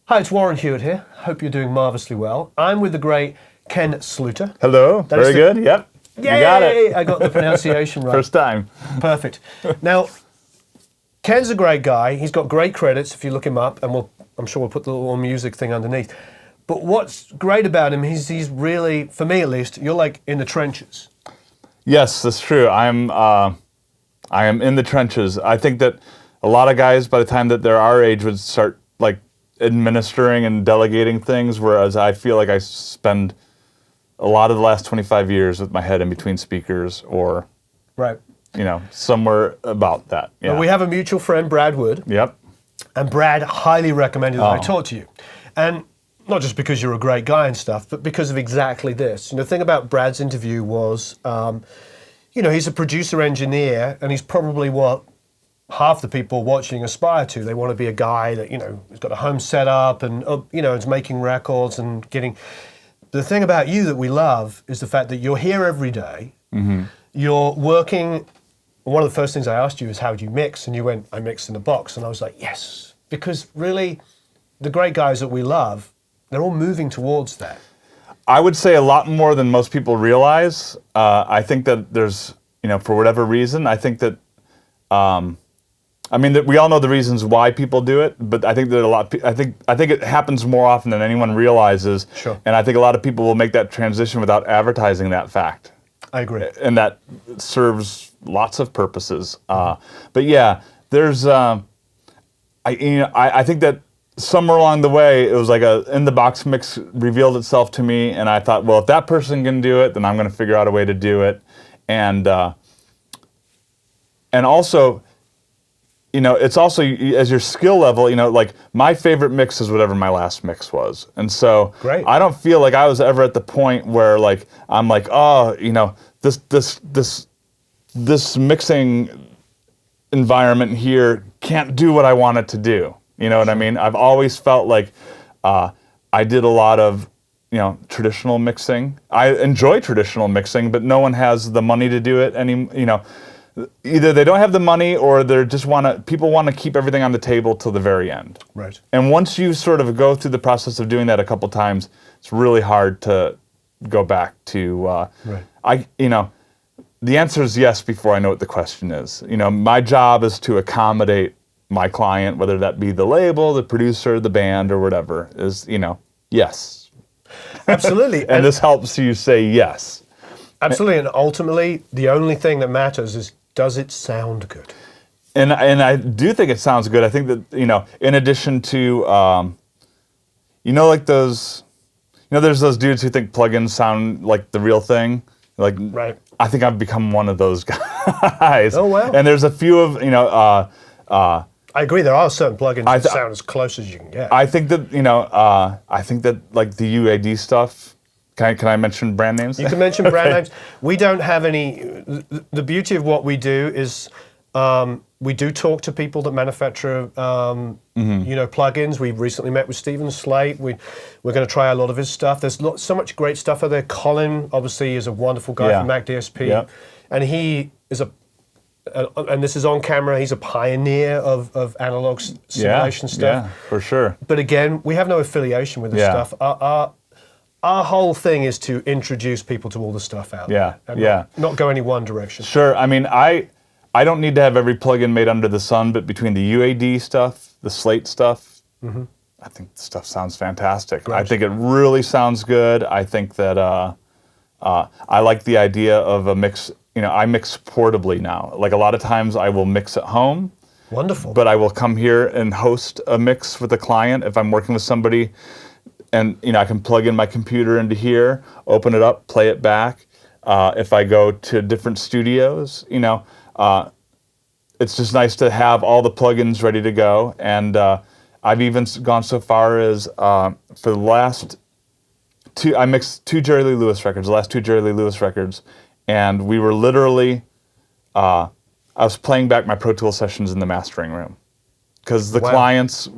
Hi, it's Warren Huart here. Hope you're doing marvelously well. I'm with the great Ken Sluiter. Hello, very good, yep. Yay! You got it. I got the pronunciation right. First time. Perfect. Now, Ken's a great guy. He's got great credits if you look him up, and I'm sure we'll put the little music thing underneath. But what's great about him, he's really, for me at least, you're like in the trenches. Yes, that's true. I am in the trenches. I think that a lot of guys, by the time that they're our age, would start like administering and delegating things, whereas I feel like I spend a lot of the last 25 years with my head in between speakers, or right, somewhere about that. Yeah. Well, we have a mutual friend, Brad Wood. Yep. And Brad highly recommended that I talk to you, and not just because you're a great guy and stuff, but because of exactly this. The thing about Brad's interview was, he's a producer engineer, and he's probably what half the people watching aspire to. They want to be a guy that, has got a home set up and, is making records and getting... The thing about you that we love is the fact that you're here every day. Mm-hmm. You're working... One of the first things I asked you is, how do you mix? And you went, I mix in a box. And I was like, yes. Because really, the great guys that we love, they're all moving towards that. I would say a lot more than most people realize. I think that there's, for whatever reason, I think that... that we all know the reasons why people do it, but I think that I think it happens more often than anyone realizes. Sure. And I think a lot of people will make that transition without advertising that fact. I agree. And that serves lots of purposes. But yeah, there's I think that somewhere along the way it was like a in the box mix revealed itself to me, and I thought, well, if that person can do it, then I'm going to figure out a way to do it. And also, it's also as your skill level, like my favorite mix is whatever my last mix was. And so great. I don't feel like I was ever at the point where like, I'm like, oh, this mixing environment here can't do what I want it to do. You know what I mean? I've always felt like I did a lot of, traditional mixing. I enjoy traditional mixing, but no one has the money to do it either they don't have the money, or they're just people want to keep everything on the table till the very end. Right. And once you sort of go through the process of doing that a couple times, it's really hard to go back to. Right. The answer is yes before I know what the question is. My job is to accommodate my client, whether that be the label, the producer, the band, or whatever. Is yes. Absolutely. And this helps you say yes. Absolutely, and ultimately, the only thing that matters is, does it sound good? And I do think it sounds good. I think that, in addition to, like those, there's those dudes who think plugins sound like the real thing. Like, right. I think I've become one of those guys. Oh, wow. And there's a few of, I agree, there are certain plugins that sound as close as you can get. I think that, like the UAD stuff, Can I mention brand names? You can mention brand names. We don't have any... The beauty of what we do is we do talk to people that manufacture, plugins. We recently met with Stephen Slate. We're going to try a lot of his stuff. There's so much great stuff out there. Colin, obviously, is a wonderful guy from Mac DSP. Yeah. And he is and this is on camera, he's a pioneer of analog simulation stuff. Yeah, for sure. But again, we have no affiliation with this stuff. Our whole thing is to introduce people to all the stuff out there. And not go any one direction. Sure. I don't need to have every plugin made under the sun, but between the UAD stuff, the Slate stuff, I think the stuff sounds fantastic. Great. I think it really sounds good. I think that I like the idea of a mix. I mix portably now. Like a lot of times I will mix at home. Wonderful. But I will come here and host a mix with a client if I'm working with somebody. And I can plug in my computer into here, open it up, play it back. If I go to different studios, it's just nice to have all the plugins ready to go. And I've even gone so far as for the last I mixed two Jerry Lee Lewis records, the last two Jerry Lee Lewis records, and we were literally, I was playing back my Pro Tools sessions in the mastering room because the clients.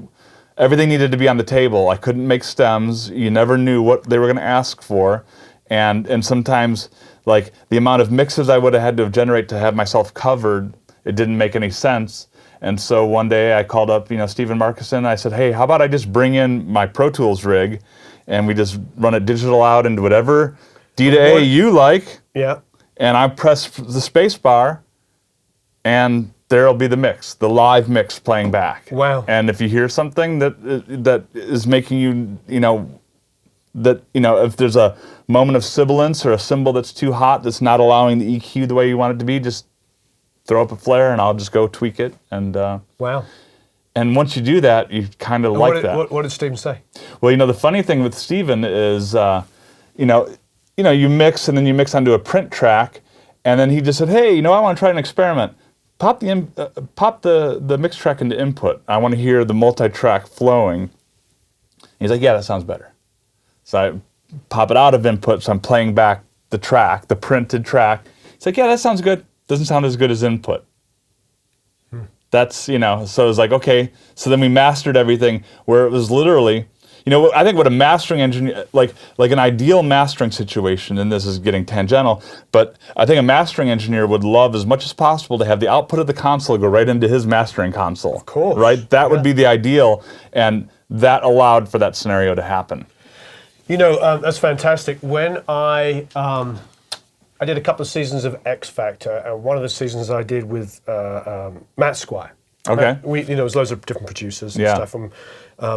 Everything needed to be on the table. I couldn't make stems. You never knew what they were going to ask for. And sometimes, like, the amount of mixes I would have had to generate to have myself covered, it didn't make any sense. And so one day I called up, Stephen Markison. I said, hey, how about I just bring in my Pro Tools rig and we just run it digital out into whatever D to A you like. Yeah. And I press the space bar and there'll be the mix, the live mix playing back. Wow. And if you hear something that is making you, if there's a moment of sibilance or a cymbal that's too hot that's not allowing the EQ the way you want it to be, just throw up a flare and I'll just go tweak it. And wow. And once you do that, you kind of like that. What did Stephen say? Well, the funny thing with Stephen is, you mix and then you mix onto a print track, and then he just said, hey, I want to try an experiment. Pop the mix track into input. I want to hear the multi-track flowing. He's like, yeah, that sounds better. So I pop it out of input, so I'm playing back the track, the printed track. He's like, yeah, that sounds good. Doesn't sound as good as input. That's, so it's like, okay. So then we mastered everything where it was literally, I think what a mastering engineer, like an ideal mastering situation, and this is getting tangential, but I think a mastering engineer would love as much as possible to have the output of the console go right into his mastering console. Of course. Right? That would be the ideal, and that allowed for that scenario to happen. That's fantastic. When I did a couple of seasons of X Factor, and one of the seasons I did with Matt Squire. Okay. There was loads of different producers and stuff. From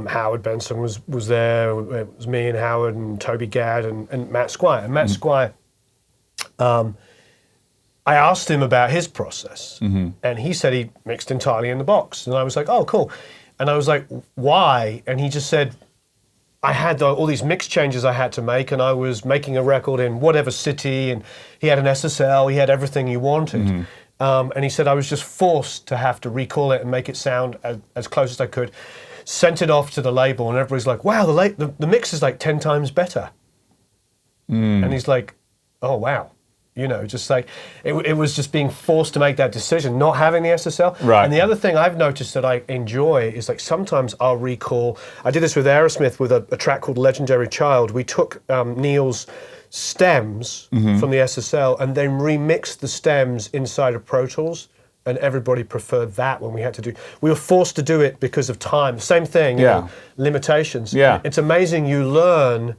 Howard Benson was there. It was me and Howard and Toby Gadd and Matt Squire. And Matt Squire, I asked him about his process, and he said he mixed entirely in the box. And I was like, oh, cool. And I was like, why? And he just said, I had all these mix changes I had to make, and I was making a record in whatever city, and he had an SSL, he had everything you wanted. And he said I was just forced to have to recall it and make it sound as close as I could. Sent it off to the label, and everybody's like, wow, the mix is like 10 times better. And he's like, oh, wow. Just like, it was just being forced to make that decision, not having the SSL. Right. And the other thing I've noticed that I enjoy is like sometimes I'll recall, I did this with Aerosmith with a track called Legendary Child. We took Neil's stems from the SSL and then remixed the stems inside of Pro Tools, and everybody preferred that when we had to do, we were forced to do it because of time. Same thing, limitations. Yeah. It's amazing you learn.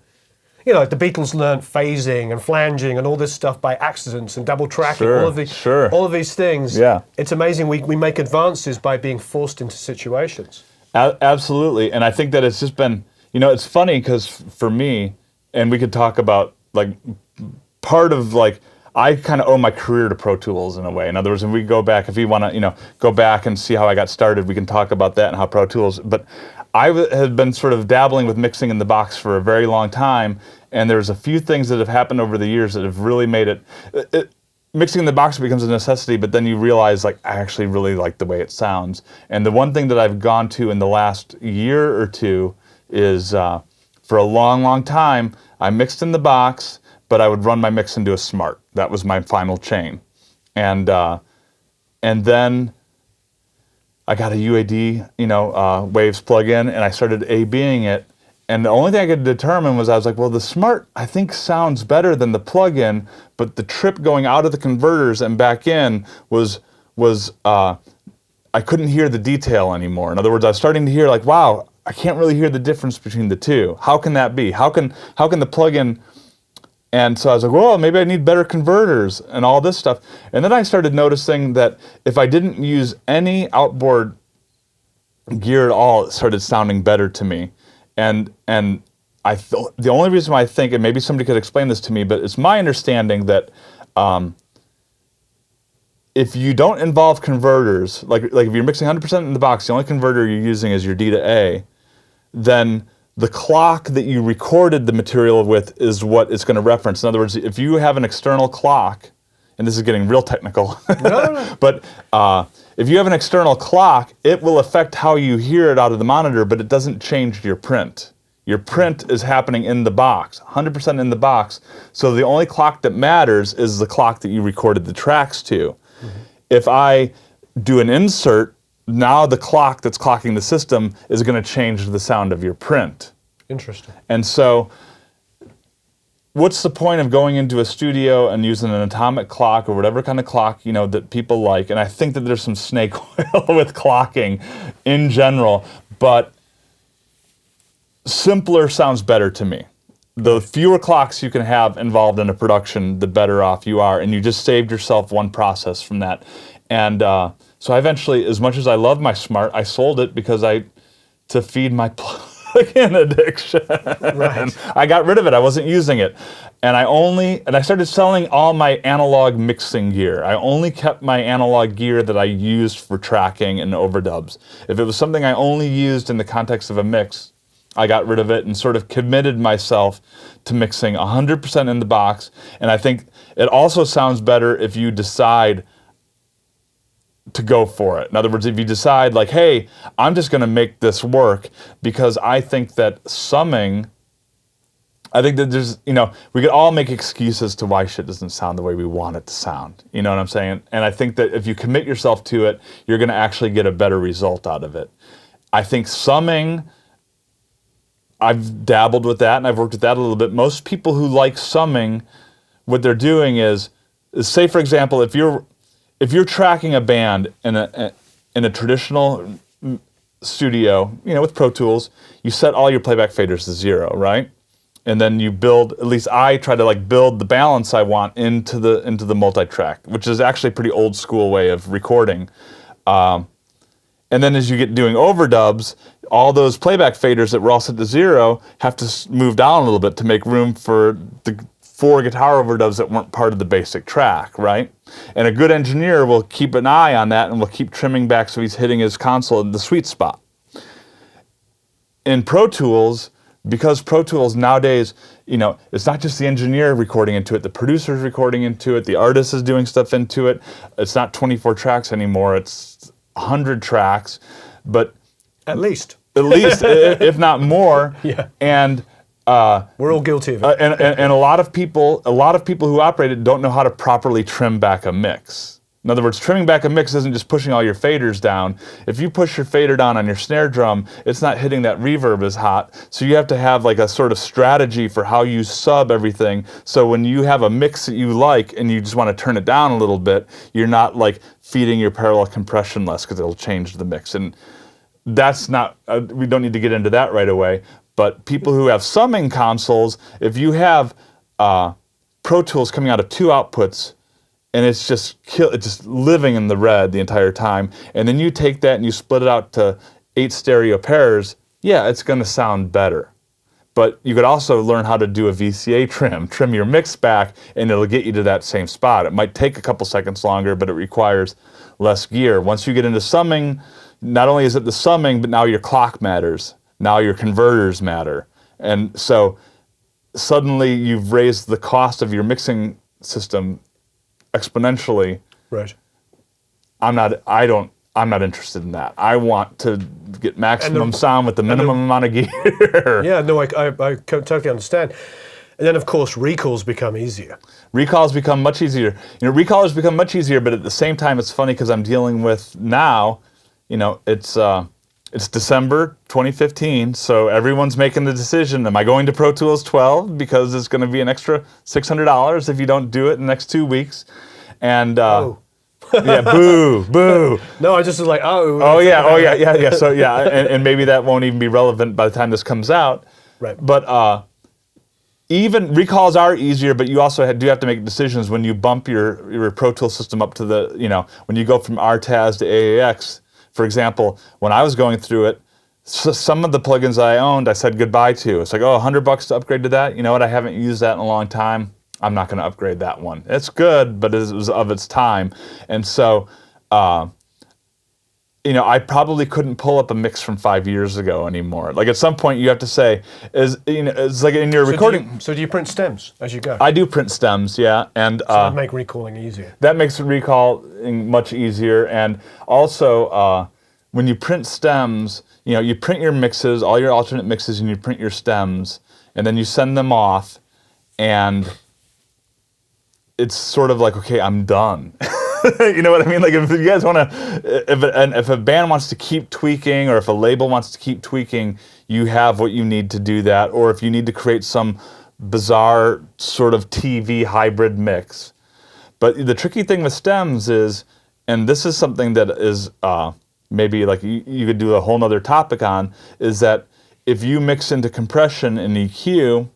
Like the Beatles learned phasing and flanging and all this stuff by accidents and double tracking, all of these things. Yeah. It's amazing we make advances by being forced into situations. Absolutely. And I think that it's just been, it's funny because for me, and we could talk about like part of like, I kind of owe my career to Pro Tools in a way. In other words, when we go back, if you want to, go back and see how I got started, we can talk about that and how Pro Tools, but I have been sort of dabbling with mixing in the box for a very long time, and there's a few things that have happened over the years that have really made it mixing in the box becomes a necessity, but then you realize, like, I actually really like the way it sounds. And the one thing that I've gone to in the last year or two is, for a long, long time, I mixed in the box, but I would run my mix into a Smart. That was my final chain. And then I got a UAD, Waves plugin, and I started A/Bing it. And the only thing I could determine was I was like, well, the Smart, I think, sounds better than the plugin, but the trip going out of the converters and back in was I couldn't hear the detail anymore. In other words, I was starting to hear like, wow, I can't really hear the difference between the two. How can that be? How can the plugin? And so I was like, well, maybe I need better converters and all this stuff. And then I started noticing that if I didn't use any outboard gear at all, it started sounding better to me. And the only reason why I think, and maybe somebody could explain this to me, but it's my understanding that if you don't involve converters, like if you're mixing 100% in the box, the only converter you're using is your D to A, then the clock that you recorded the material with is what it's going to reference. In other words, if you have an external clock, and this is getting real technical, No. but if you have an external clock, it will affect how you hear it out of the monitor, but it doesn't change your print. Your print is happening in the box, 100% in the box. So the only clock that matters is the clock that you recorded the tracks to. Mm-hmm. If I do an insert, now the clock that's clocking the system is going to change the sound of your print. Interesting. And so what's the point of going into a studio and using an atomic clock or whatever kind of clock, that people like? And I think that there's some snake oil with clocking in general, but simpler sounds better to me. The fewer clocks you can have involved in a production, the better off you are, and you just saved yourself one process from that. And so I eventually, as much as I love my Smart, I sold it because to feed my plug-in addiction. Right. I got rid of it. I wasn't using it. And I started selling all my analog mixing gear. I only kept my analog gear that I used for tracking and overdubs. If it was something I only used in the context of a mix, I got rid of it and sort of committed myself to mixing 100% in the box. And I think it also sounds better if you decide to go for it. In other words, if you decide like, hey, I'm just going to make this work, because I think that summing, I think that there's, we could all make excuses to why shit doesn't sound the way we want it to sound. You know what I'm saying? And I think that if you commit yourself to it, you're going to actually get a better result out of it. I think summing, I've dabbled with that and I've worked with that a little bit. Most people who like summing, what they're doing is say, for example, if you're tracking a band in a traditional studio, with Pro Tools, you set all your playback faders to 0, right? And then you build, at least I try to build the balance I want into the multi-track, which is actually a pretty old school way of recording. And then as you get doing overdubs, all those playback faders that were all set to 0 have to move down a little bit to make room for the 4 guitar overdubs that weren't part of the basic track, right? And a good engineer will keep an eye on that and will keep trimming back so he's hitting his console in the sweet spot. In Pro Tools, because Pro Tools nowadays, it's not just the engineer recording into it, the producer's recording into it, the artist is doing stuff into it. It's not 24 tracks anymore, it's 100 tracks, but at least, if not more. Yeah. And we're all guilty of it. And a lot of people who operate it don't know how to properly trim back a mix. In other words, trimming back a mix isn't just pushing all your faders down. If you push your fader down on your snare drum, it's not hitting that reverb as hot. So you have to have a sort of strategy for how you sub everything. So when you have a mix that you like and you just want to turn it down a little bit, you're not feeding your parallel compression less, because it'll change the mix. And that's not, we don't need to get into that right away. But people who have summing consoles, if you have Pro Tools coming out of 2 outputs, and it's just living in the red the entire time, and then you take that and you split it out to 8 stereo pairs, yeah, it's going to sound better. But you could also learn how to do a VCA trim your mix back, and it'll get you to that same spot. It might take a couple seconds longer, but it requires less gear. Once you get into summing, not only is it the summing, but now your clock matters. Now your converters matter. And so suddenly you've raised the cost of your mixing system exponentially. Right. I'm not interested in that. I want to get maximum sound with the minimum amount of gear. Yeah, no, I totally understand. And then, of course, recalls become easier. Recalls become much easier. Recallers become much easier, but at the same time, it's funny because I'm dealing with now, it's December 2015, so everyone's making the decision, am I going to Pro Tools 12? Because it's going to be an extra $600 if you don't do it in the next 2 weeks. And yeah, boo. No, I just was like, oh. Oh yeah. So yeah, and maybe that won't even be relevant by the time this comes out. Right. But even recalls are easier, but you also do have to make decisions when you bump your Pro Tools system up to the, when you go from RTAS to AAX. For example, when I was going through it, some of the plugins I owned, I said goodbye to. It's like, $100 to upgrade to that. You know what? I haven't used that in a long time. I'm not going to upgrade that one. It's good, but it was of its time. And so, I probably couldn't pull up a mix from 5 years ago anymore. Like at some point, you have to say, it's like in your recording. So do you print stems as you go? I do print stems, yeah, and so that make recalling easier. That makes recalling much easier, and also when you print stems, you print your mixes, all your alternate mixes, and you print your stems, and then you send them off, and it's sort of like, okay, I'm done. You know what I mean? Like if you guys want to, if a band wants to keep tweaking, or if a label wants to keep tweaking, you have what you need to do that. Or if you need to create some bizarre sort of TV hybrid mix. But the tricky thing with stems is, and this is something that is maybe like you could do a whole nother topic on, is that if you mix into compression and EQ,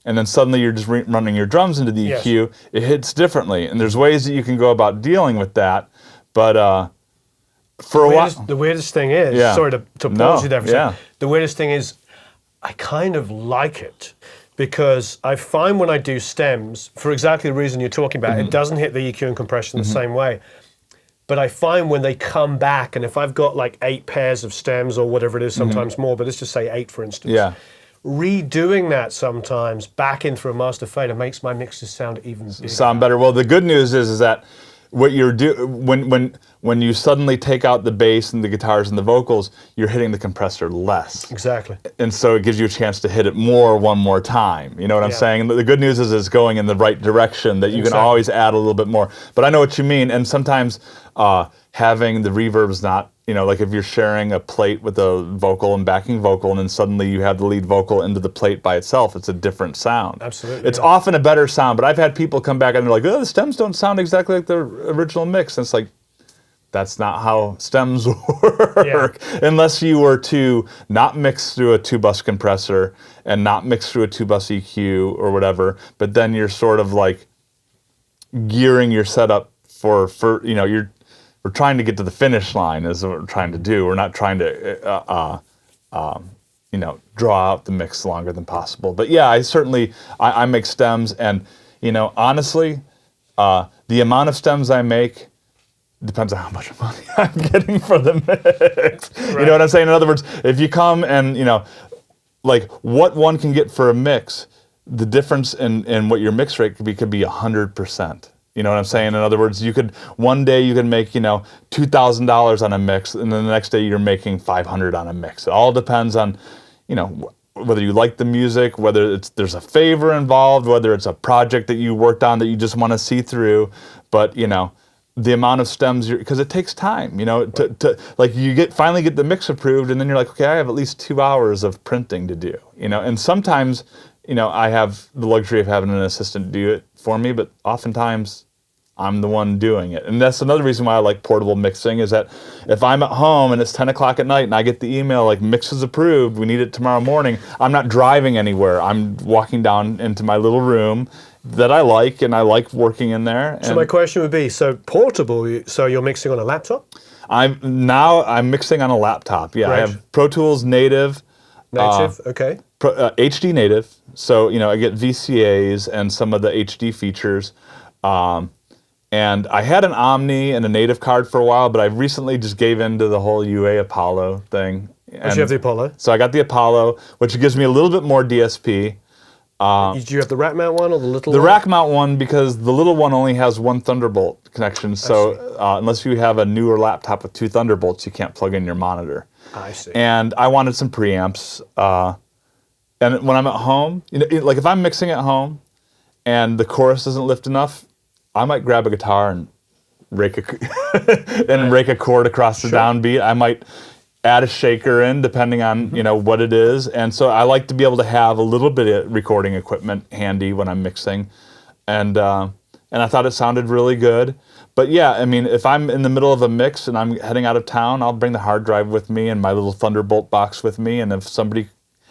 and then suddenly you're just running your drums into the EQ, it hits differently. And there's ways that you can go about dealing with that. But for a while... The weirdest thing is, sorry to pause you there for a second. The weirdest thing is, I kind of like it. Because I find when I do stems, for exactly the reason you're talking about, it doesn't hit the EQ and compression the same way. But I find when they come back, and if I've got like 8 pairs of stems or whatever it is, sometimes more, but let's just say 8 for instance, redoing that sometimes back in through a master fader makes my mixes sound even bigger. Sound better. Well, the good news is that what you're when you suddenly take out the bass and the guitars and the vocals, you're hitting the compressor less. Exactly. And so it gives you a chance to hit it more one more time. You know what I'm saying? And the good news is it's going in the right direction, that you can always add a little bit more. But I know what you mean. And sometimes having the reverbs not, like if you're sharing a plate with a vocal and backing vocal, and then suddenly you have the lead vocal into the plate by itself, it's a different sound. Absolutely. It's often a better sound, but I've had people come back and they're like, oh, the stems don't sound exactly like the original mix. And it's like, that's not how stems work. Unless you were to not mix through a 2-bus compressor and not mix through a 2-bus EQ or whatever, but then you're sort of like gearing your setup for we're trying to get to the finish line is what we're trying to do. We're not trying to, draw out the mix longer than possible. But yeah, I make stems, and, honestly, the amount of stems I make depends on how much money I'm getting for the mix. Right. You know what I'm saying? In other words, if you come and, like what one can get for a mix, the difference in what your mix rate could be 100%. You know what I'm saying? In other words, one day you can make, $2,000 on a mix, and then the next day you're making $500 on a mix. It all depends on, whether you like the music, whether there's a favor involved, whether it's a project that you worked on that you just want to see through. But, the amount of stems, because it takes time, like you finally get the mix approved, and then you're like, okay, I have at least 2 hours of printing to do, and sometimes, I have the luxury of having an assistant do it for me, but oftentimes I'm the one doing it. And that's another reason why I like portable mixing, is that if I'm at home and it's 10 o'clock at night and I get the email like mix is approved, we need it tomorrow morning, I'm not driving anywhere. I'm walking down into my little room that I like, and I like working in there. So my question would be, so portable, so you're mixing on a laptop? I'm mixing on a laptop. Yeah, Great. I have Pro Tools Native. Okay. HD Native. So, I get VCAs and some of the HD features. And I had an Omni and a Native card for a while, but I recently just gave in to the whole UA Apollo thing. You have the Apollo? So I got the Apollo, which gives me a little bit more DSP. Do you have the rack mount one or the little one? The rack mount one, because the little one only has one Thunderbolt connection. So unless you have a newer laptop with 2 Thunderbolts, you can't plug in your monitor. I see. And I wanted some preamps. And when I'm at home, like if I'm mixing at home and the chorus doesn't lift enough, I might grab a guitar and rake a chord across the downbeat. I might add a shaker in, depending on what it is. And so I like to be able to have a little bit of recording equipment handy when I'm mixing, and I thought it sounded really good. But yeah, I mean, if I'm in the middle of a mix and I'm heading out of town, I'll bring the hard drive with me and my little Thunderbolt box with me. And if somebody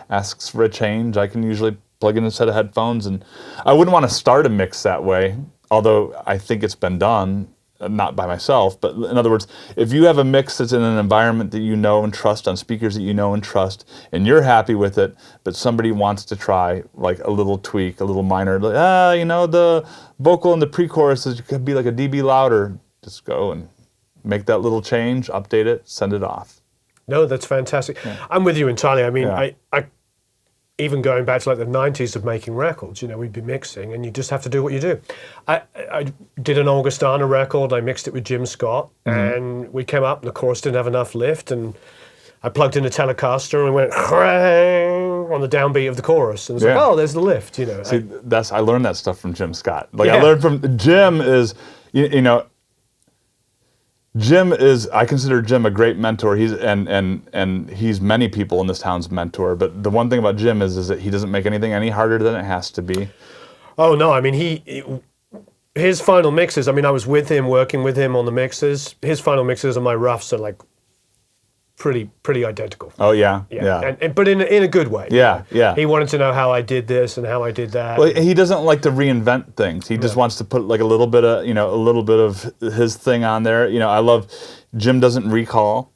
asks for a change, I can usually plug in a set of headphones. And I wouldn't want to start a mix that way, although I think it's been done, not by myself. But in other words, if you have a mix that's in an environment that you know and trust, on speakers that you know and trust, and you're happy with it, but somebody wants to try like a little tweak, a little minor, like, the vocal in the pre-chorus could be like a dB louder, just go and make that little change, update it, send it off. No, that's fantastic. Yeah. I'm with you entirely. I mean, I even going back to like the 90s of making records, we'd be mixing and you just have to do what you do. I did an Augustana record, I mixed it with Jim Scott, and we came up and the chorus didn't have enough lift, and I plugged in a Telecaster and we went on the downbeat of the chorus, and it's like, oh, there's the lift, See, I learned that stuff from Jim Scott. I learned from Jim is, I consider Jim a great mentor. He's and he's many people in this town's mentor. But the one thing about Jim is that he doesn't make anything any harder than it has to be. Oh no, I mean his final mixes. I mean, I was with him, working with him on the mixes. His final mixes and my roughs are like pretty identical. Oh yeah. But in a good way. Yeah, yeah. He wanted to know how I did this and how I did that. Well, he doesn't like to reinvent things. He just wants to put like a little bit of his thing on there. You know, I love Jim doesn't recall.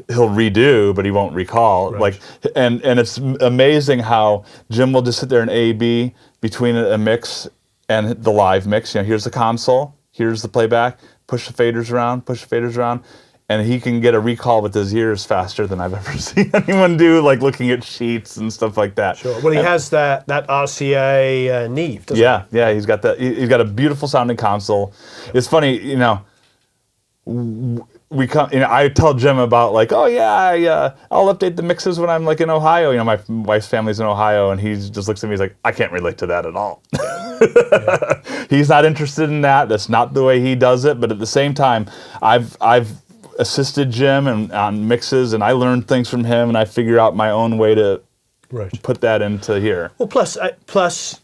He'll redo, but he won't recall. Right. Like, and it's amazing how Jim will just sit there and A/B between a mix and the live mix. You know, here's the console, here's the playback. Push the faders around. And he can get a recall with his ears faster than I've ever seen anyone do, like looking at sheets and stuff like that. Sure. Well, he has that RCA Neve, doesn't he? Yeah. He's got that. He's got a beautiful sounding console. It's funny, you know. I tell Jim about like, oh yeah, I'll update the mixes when I'm like in Ohio. You know, my wife's family's in Ohio, and he just looks at me. He's like, I can't relate to that at all. Yeah. He's not interested in that. That's not the way he does it. But at the same time, I've assisted Jim on mixes, and I learned things from him, and I figure out my own way to put that into here. Well, plus,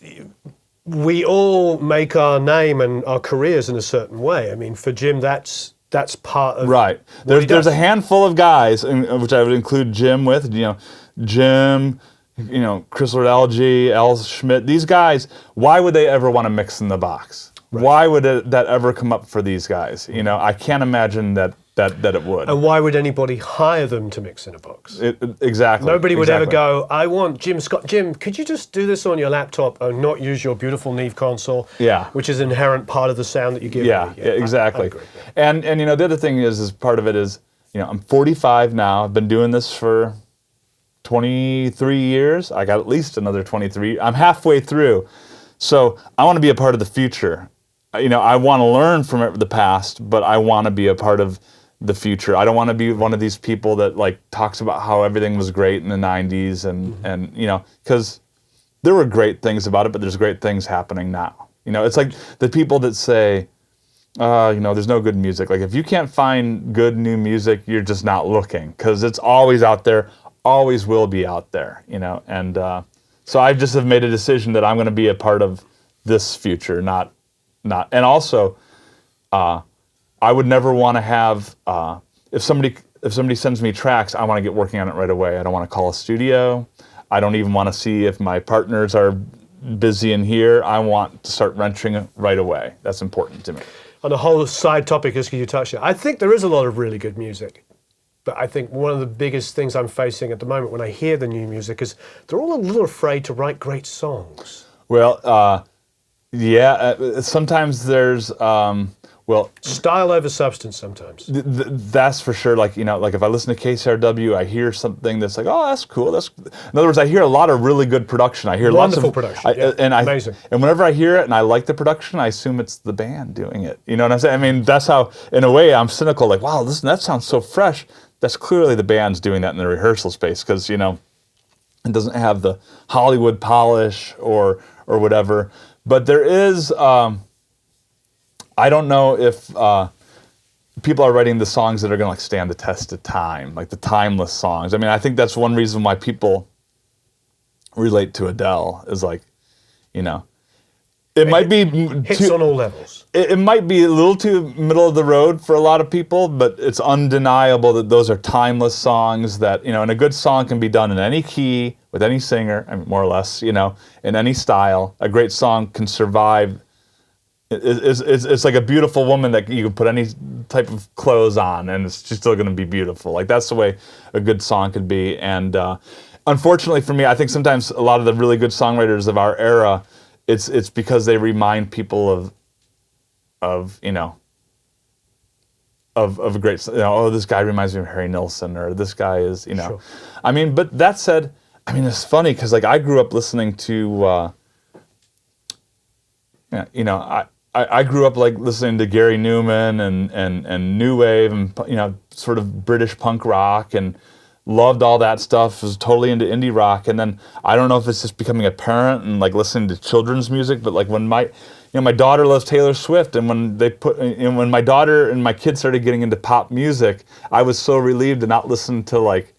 we all make our name and our careers in a certain way. I mean, for Jim, that's part of right. There's a handful of guys, which I would include Jim with. You know, Jim. You know, Chris Lord-Alge, Al Schmidt. These guys. Why would they ever want to mix in the box? Right. Why would that ever come up for these guys? You know, I can't imagine that it would. And why would anybody hire them to mix in a box? Exactly. Nobody would ever go, I want Jim Scott. Jim, could you just do this on your laptop and not use your beautiful Neve console? Yeah. Which is an inherent part of the sound that you give me. Yeah, exactly. I agree. And you know, the other thing is part of it is, you know, I'm 45 now. I've been doing this for 23 years. I got at least another 23. I'm halfway through. So I want to be a part of the future. You know, I want to learn from the past, but I want to be a part of the future. I don't want to be one of these people that like talks about how everything was great in the 90s and you know, because there were great things about it, but there's great things happening now. You know, it's like the people that say, you know, there's no good music. Like if you can't find good new music, you're just not looking, because it's always out there, always will be out there, you know. And so I just have made a decision that I'm going to be a part of this future, not. And also, I would never want to have if somebody sends me tracks, I want to get working on it right away. I don't want to call a studio. I don't even want to see if my partners are busy in here. I want to start wrenching right away. That's important to me. On a whole side topic, as you touched it, I think there is a lot of really good music. But I think one of the biggest things I'm facing at the moment when I hear the new music is they're all a little afraid to write great songs. Well, sometimes there's style over substance sometimes. That's for sure. Like, you know, like if I listen to KCRW, I hear something that's like, oh, that's cool. In other words, I hear a lot of really good production. I hear wonderful lots of production. Amazing. And whenever I hear it and I like the production, I assume it's the band doing it. You know what I'm saying? I mean, that's how, in a way, I'm cynical. Like, wow, that sounds so fresh. That's clearly the band's doing that in the rehearsal space, because, you know, it doesn't have the Hollywood polish or whatever. But there is, I don't know if people are writing the songs that are going to like stand the test of time, like the timeless songs. I mean, I think that's one reason why people relate to Adele is like, you know, it might be hits on all levels. It might be a little too middle of the road for a lot of people, but it's undeniable that those are timeless songs that, you know, and a good song can be done in any key, with any singer, I mean, more or less, you know, in any style. A great song can survive. It's like a beautiful woman that you can put any type of clothes on and it's still going to be beautiful. Like that's the way a good song could be. And unfortunately for me, I think sometimes a lot of the really good songwriters of our era, it's because they remind people of you know, of a great, you know, oh, this guy reminds me of Harry Nilsson, or this guy is, you know. Sure. I mean, but that said, I mean, it's funny because like I grew up listening to, you know, I grew up like listening to Gary Newman and new wave and, you know, sort of British punk rock, and loved all that stuff. Was totally into indie rock. And then I don't know if it's just becoming a parent and like listening to children's music, but like when my daughter loves Taylor Swift, and when my daughter and my kids started getting into pop music, I was so relieved to not listen to like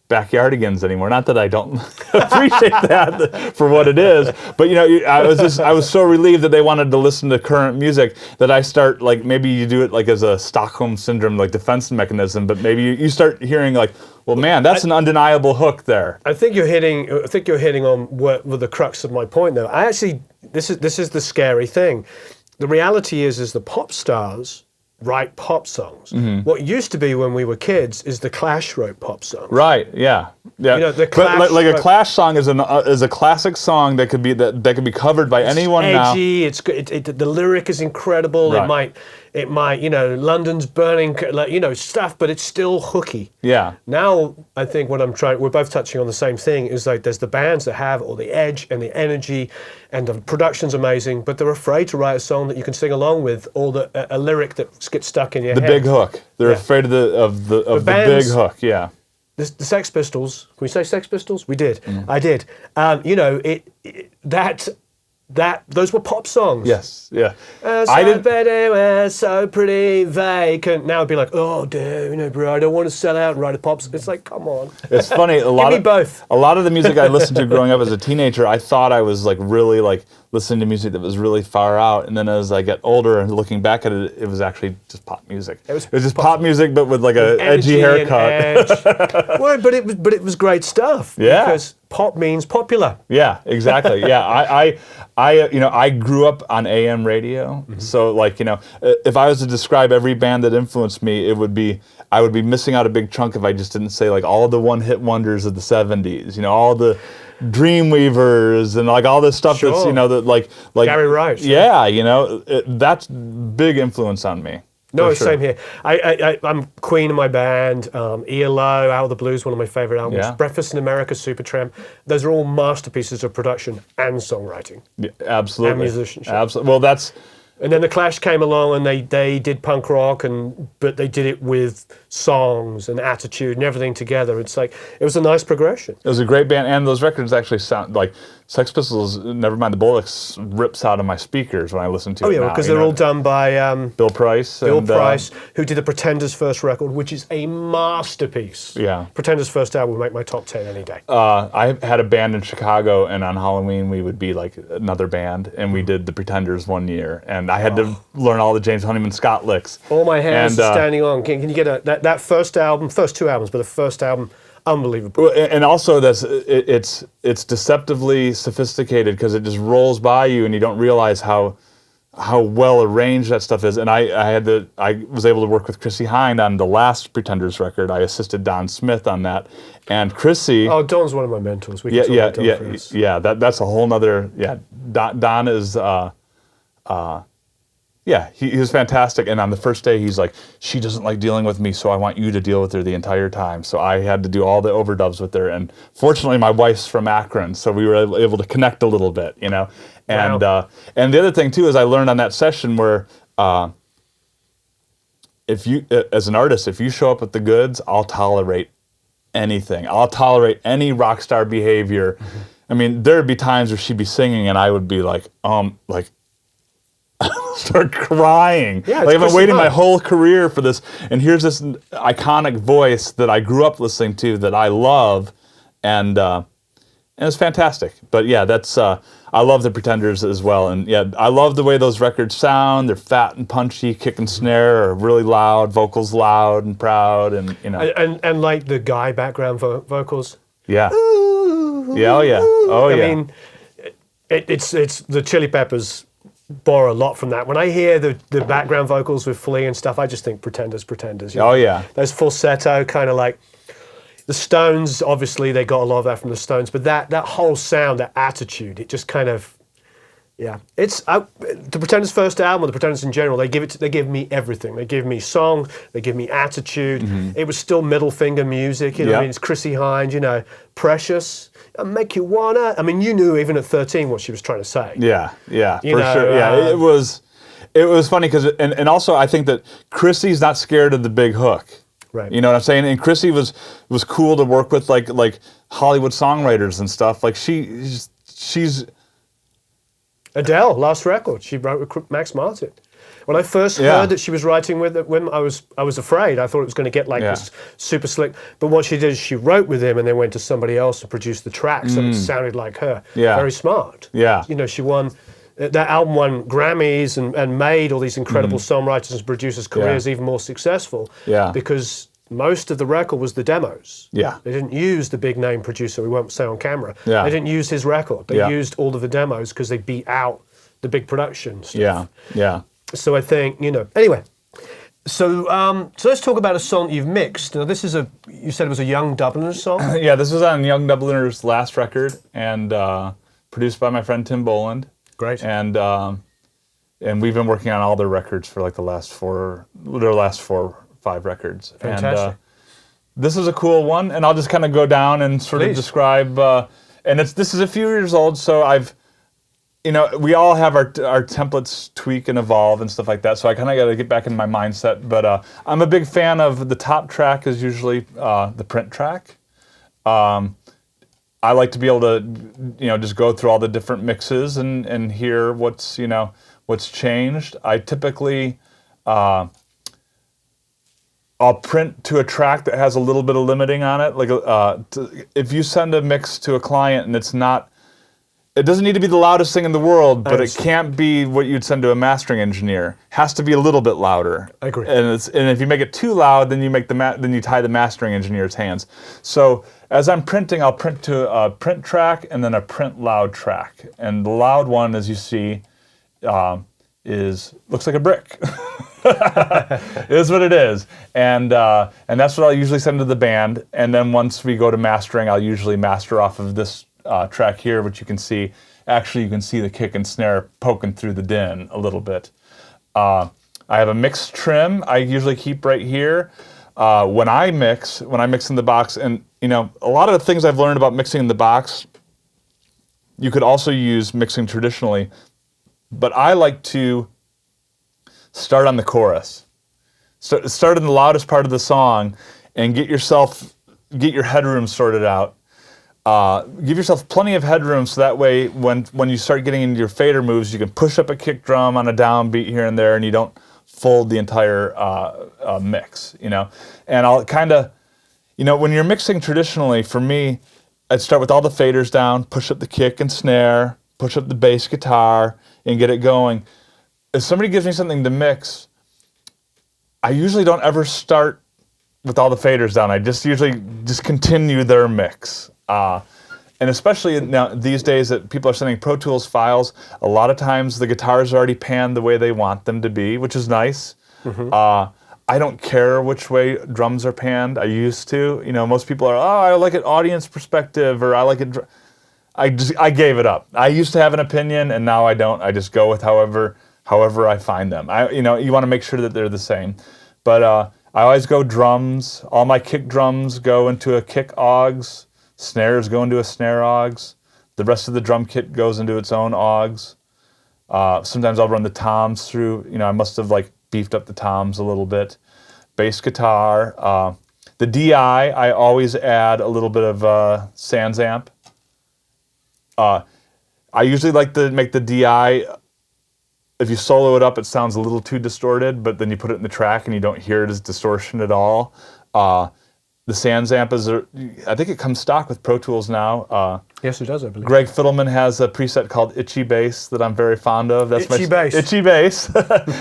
Backyardigans anymore. Not that I don't appreciate that for what it is, but I was so relieved that they wanted to listen to current music that I start like, maybe you do it like as a Stockholm syndrome like defense mechanism, but maybe you start hearing like, well, man, that's an undeniable hook there. I think you're hitting on with the crux of my point, though. This is the scary thing. The reality is the pop stars write pop songs. Mm-hmm. What used to be when we were kids is the Clash wrote pop songs. Right. Yeah. Yeah. The Clash, like a Clash song is a classic song that could be covered by anyone now. It's edgy. The lyric is incredible. Right. It might London's burning, stuff, but it's still hooky. Yeah. Now I think we're both touching on the same thing, is like there's the bands that have all the edge and the energy, and the production's amazing, but they're afraid to write a song that you can sing along with, or a lyric that gets stuck in your head. The big hook. They're afraid of the big hook. Yeah. The Sex Pistols. Can we say Sex Pistols? We did. Mm. I did. Those were pop songs. Yes, yeah. I did. We're so pretty vacant. Now it'd be like, oh damn, bro, I don't want to sell out and write a pop song. It's like, come on. It's funny. A lot of the music I listened to growing up as a teenager, I thought I was like really like listening to music that was really far out, and then as I get older and looking back at it, it was actually just pop music. It was just pop music, but with like an edgy haircut. Well, but it was great stuff. Yeah. Because pop means popular. Yeah, exactly. Yeah, I grew up on AM radio, mm-hmm. So like if I was to describe every band that influenced me, I would be missing out a big chunk if I just didn't say like all the one-hit wonders of the '70s. All the Dreamweavers and like all this stuff. Sure. That's that like Gary Wright. Yeah, that's big influence on me. No, same here. I'm Queen in my band. ELO, Out of the Blues, one of my favorite albums. Yeah. Breakfast in America, Supertramp. Those are all masterpieces of production and songwriting. Yeah, absolutely. And musicianship. Absolutely. Well, and then the Clash came along and they did punk rock, but they did it with songs and attitude and everything together. It's like, it was a nice progression. It was a great band, and those records actually sound like Sex Pistols, Never Mind the Bullocks, rips out of my speakers when I listen to it. Oh yeah, because they're all done by Bill Price. Bill Price, who did the Pretenders' first record, which is a masterpiece. Yeah. Pretenders' first album will make my top 10 any day. I had a band in Chicago, and on Halloween we would be like another band, and we did the Pretenders one year, and I had to learn all the James Honeyman Scott licks. All my hairs are standing on. Can you get that first album, first two albums, but the first album, unbelievable. And also it's deceptively sophisticated because it just rolls by you and you don't realize how well arranged that stuff is. And I was able to work with Chrissie Hynde on the last Pretenders record. I assisted Don Smith on that, and Chrissie. Oh, Don's one of my mentors. We can talk about Don first. Yeah. That's a whole nother. Yeah, Don is. Yeah, he was fantastic. And on the first day, he's like, she doesn't like dealing with me, so I want you to deal with her the entire time. So I had to do all the overdubs with her. And fortunately, my wife's from Akron, so we were able to connect a little bit, And wow. And the other thing, too, is I learned on that session where if you, as an artist, if you show up with the goods, I'll tolerate anything. I'll tolerate any rock star behavior. Mm-hmm. I mean, there'd be times where she'd be singing, and I would be like, start crying. Yeah, like I've been waiting my whole career for this, and here's this iconic voice that I grew up listening to that I love, and it's fantastic. But yeah, that's I love the Pretenders as well, and yeah, I love the way those records sound. They're fat and punchy, kick and snare are really loud, vocals loud and proud, and and like the Guy background vocals. Yeah. Ooh, yeah. I mean, it's the Chili Peppers borrow a lot from that. When I hear the background vocals with Flea and stuff, I just think Pretenders. Oh yeah. Those falsetto kind of like the Stones. Obviously, they got a lot of that from the Stones, but that whole sound, that attitude, it just kind of, yeah. It's the Pretenders' first album, or the Pretenders in general. They give me everything. They give me song. They give me attitude. Mm-hmm. It was still middle finger music. I mean, it's Chrissie Hynde. Precious. Make you wanna. I mean, you knew even at 13 what she was trying to say. Yeah, for sure. Yeah, it was funny because, and also I think that Chrissie's not scared of the big hook. Right. You know what I'm saying? And Chrissie was cool to work with, like Hollywood songwriters and stuff. Like she's. Adele, last record, she wrote with Max Martin. When I first heard that she was writing with him, I was afraid. I thought it was going to get like this super slick. But what she did is she wrote with him and then went to somebody else and produced the track, so it sounded like her. Yeah. Very smart. Yeah. You know, she won. That album won Grammys and made all these incredible songwriters and producers' careers even more successful. Yeah. Because most of the record was the demos. Yeah. They didn't use the big name producer, we won't say on camera. Yeah. They didn't use his record. They used all of the demos because they beat out the big production stuff. Yeah. Yeah. So I think, you know, anyway. So let's talk about a song you've mixed. Now this is you said it was a Young Dubliners song? Yeah, this was on Young Dubliners' last record and produced by my friend Tim Boland. Great. And we've been working on all their records for like the last 4 or 5 records. Fantastic. And this is a cool one, and I'll just kind of go down and sort of describe. And this is a few years old, so we all have our templates tweak and evolve and stuff like that. So I kind of got to get back in my mindset. But I'm a big fan of the top track is usually the print track. I like to be able to, just go through all the different mixes and hear what's changed. I typically, I'll print to a track that has a little bit of limiting on it. Like if you send a mix to a client and it doesn't need to be the loudest thing in the world, but it can't be what you'd send to a mastering engineer. It has to be a little bit louder. I agree. And if you make it too loud, then you tie the mastering engineer's hands. So as I'm printing, I'll print to a print track and then a print loud track. And the loud one, as you see, looks like a brick. It is what it is, and that's what I'll usually send to the band. And then once we go to mastering, I'll usually master off of this track here, which you can see. Actually, you can see the kick and snare poking through the din a little bit. I have a mix trim I usually keep right here. When I mix in the box, and a lot of the things I've learned about mixing in the box, you could also use mixing traditionally, but I like to start on the chorus. Start in the loudest part of the song and get your headroom sorted out. Give yourself plenty of headroom so that way when you start getting into your fader moves, you can push up a kick drum on a downbeat here and there and you don't fold the entire mix, And I'll kind of, when you're mixing traditionally, for me, I'd start with all the faders down, push up the kick and snare, push up the bass guitar, and get it going. If somebody gives me something to mix, I usually don't ever start with all the faders down. I usually continue their mix. And especially now these days that people are sending Pro Tools files, a lot of times the guitars are already panned the way they want them to be, which is nice. Mm-hmm. I don't care which way drums are panned. I used to. Most people are, I like it audience perspective, or I like it. I gave it up. I used to have an opinion, and now I don't. I just go with however I find them. You want to make sure that they're the same. But I always go drums. All my kick drums go into a kick augs. Snares go into a snare augs. The rest of the drum kit goes into its own augs. Sometimes I'll run the toms through. I must have beefed up the toms a little bit. Bass guitar. The DI, I always add a little bit of Sans amp. I usually like to make the DI, if you solo it up, it sounds a little too distorted, but then you put it in the track and you don't hear it as distortion at all. The Sans amp I think it comes stock with Pro Tools now. Yes, it does, I believe. Greg Fiddleman has a preset called Itchy Bass that I'm very fond of. That's Itchy Bass. Itchy Bass.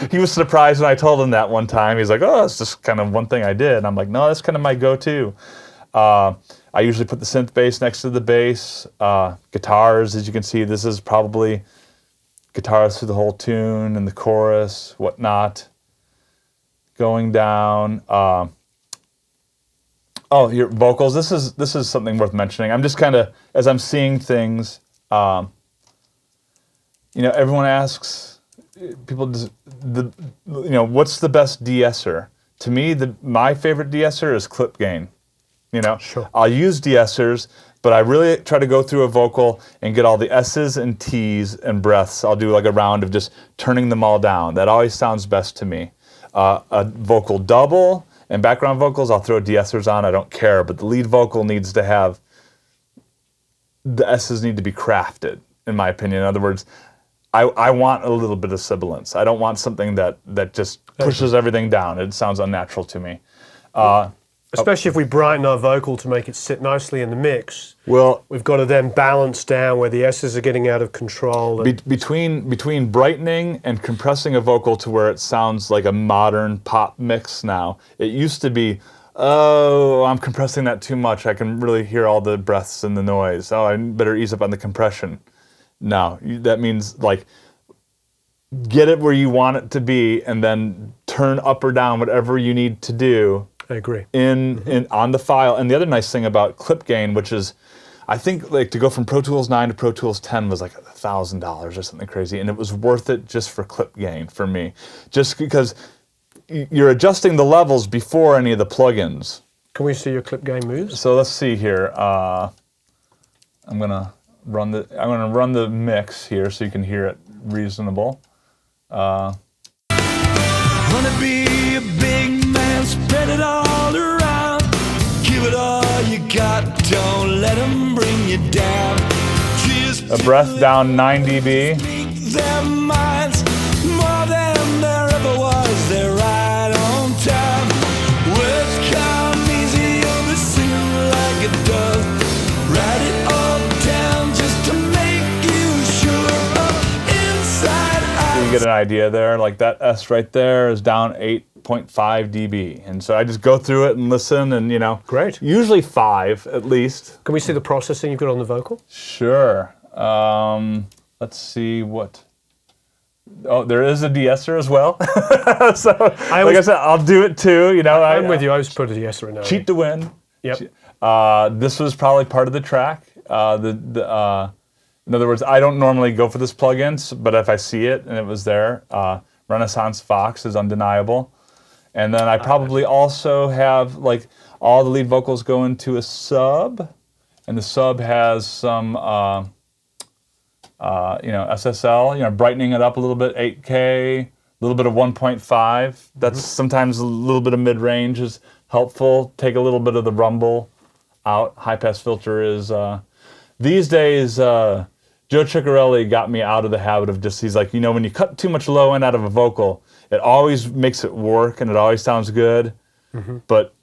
He was surprised when I told him that one time. He's like, it's just kind of one thing I did. And I'm like, no, that's kind of my go-to. I usually put the synth bass next to the bass. Guitars, as you can see, this is probably guitars through the whole tune and the chorus, whatnot. Going down. Your vocals. This is something worth mentioning. I'm just kind of, as I'm seeing things, everyone asks, people, what's the best de-esser? To me, my favorite de-esser is clip gain. Sure. I'll use de-essers, but I really try to go through a vocal and get all the S's and T's and breaths. I'll do a round of just turning them all down. That always sounds best to me. A vocal double and background vocals, I'll throw de-essers on. I don't care, but the lead vocal needs to have, the S's need to be crafted, in my opinion. In other words, I want a little bit of sibilance. I don't want something that just pushes everything down. It sounds unnatural to me. Especially if we brighten our vocal to make it sit nicely in the mix. Well, we've got to then balance down where the S's are getting out of control. Between brightening and compressing a vocal to where it sounds like a modern pop mix now. It used to be, oh, I'm compressing that too much. I can really hear all the breaths and the noise. Oh, I better ease up on the compression. No, that means like get it where you want it to be and then turn up or down whatever you need to do. I agree. On the file. And the other nice thing about clip gain, which is, I think like to go from Pro Tools 9 to Pro Tools 10 was like $1,000 or something crazy. And it was worth it just for clip gain for me. Just because you're adjusting the levels before any of the plugins. Can we see your clip gain moves? So let's see here. I'm gonna run the mix here so you can hear it reasonable. Wanna be a big man, spread it all around. Give it all you got, don't let them bring you down. A breath down 9 dB. Speak their minds, more than there ever was, they're right on time. Words come easy, you'll be singing like it does. Write it all down just to make you sure up inside out. You get an idea there, like that S right there is down 8.5 dB. And so I just go through it and listen and, you know. Great. Usually 5 at least. Can we see the processing you've got on the vocal? Sure. Let's see what. Oh, there is a de-esser as well. So, like I said, I'll do it too. You know, I'm with you. I always put a de-esser in there. Cheat to win. Yep. This was probably part of the track. In other words, I don't normally go for this plugin, but if I see it and it was there, Renaissance Fox is undeniable. And then I probably also have like all the lead vocals go into a sub, and the sub has some SSL, brightening it up a little bit, 8K, a little bit of 1.5. That's sometimes a little bit of mid-range is helpful. Take a little bit of the rumble out. High-pass filter is, these days, Joe Ciccarelli got me out of the habit of just, he's like, when you cut too much low end out of a vocal, it always makes it work and it always sounds good, but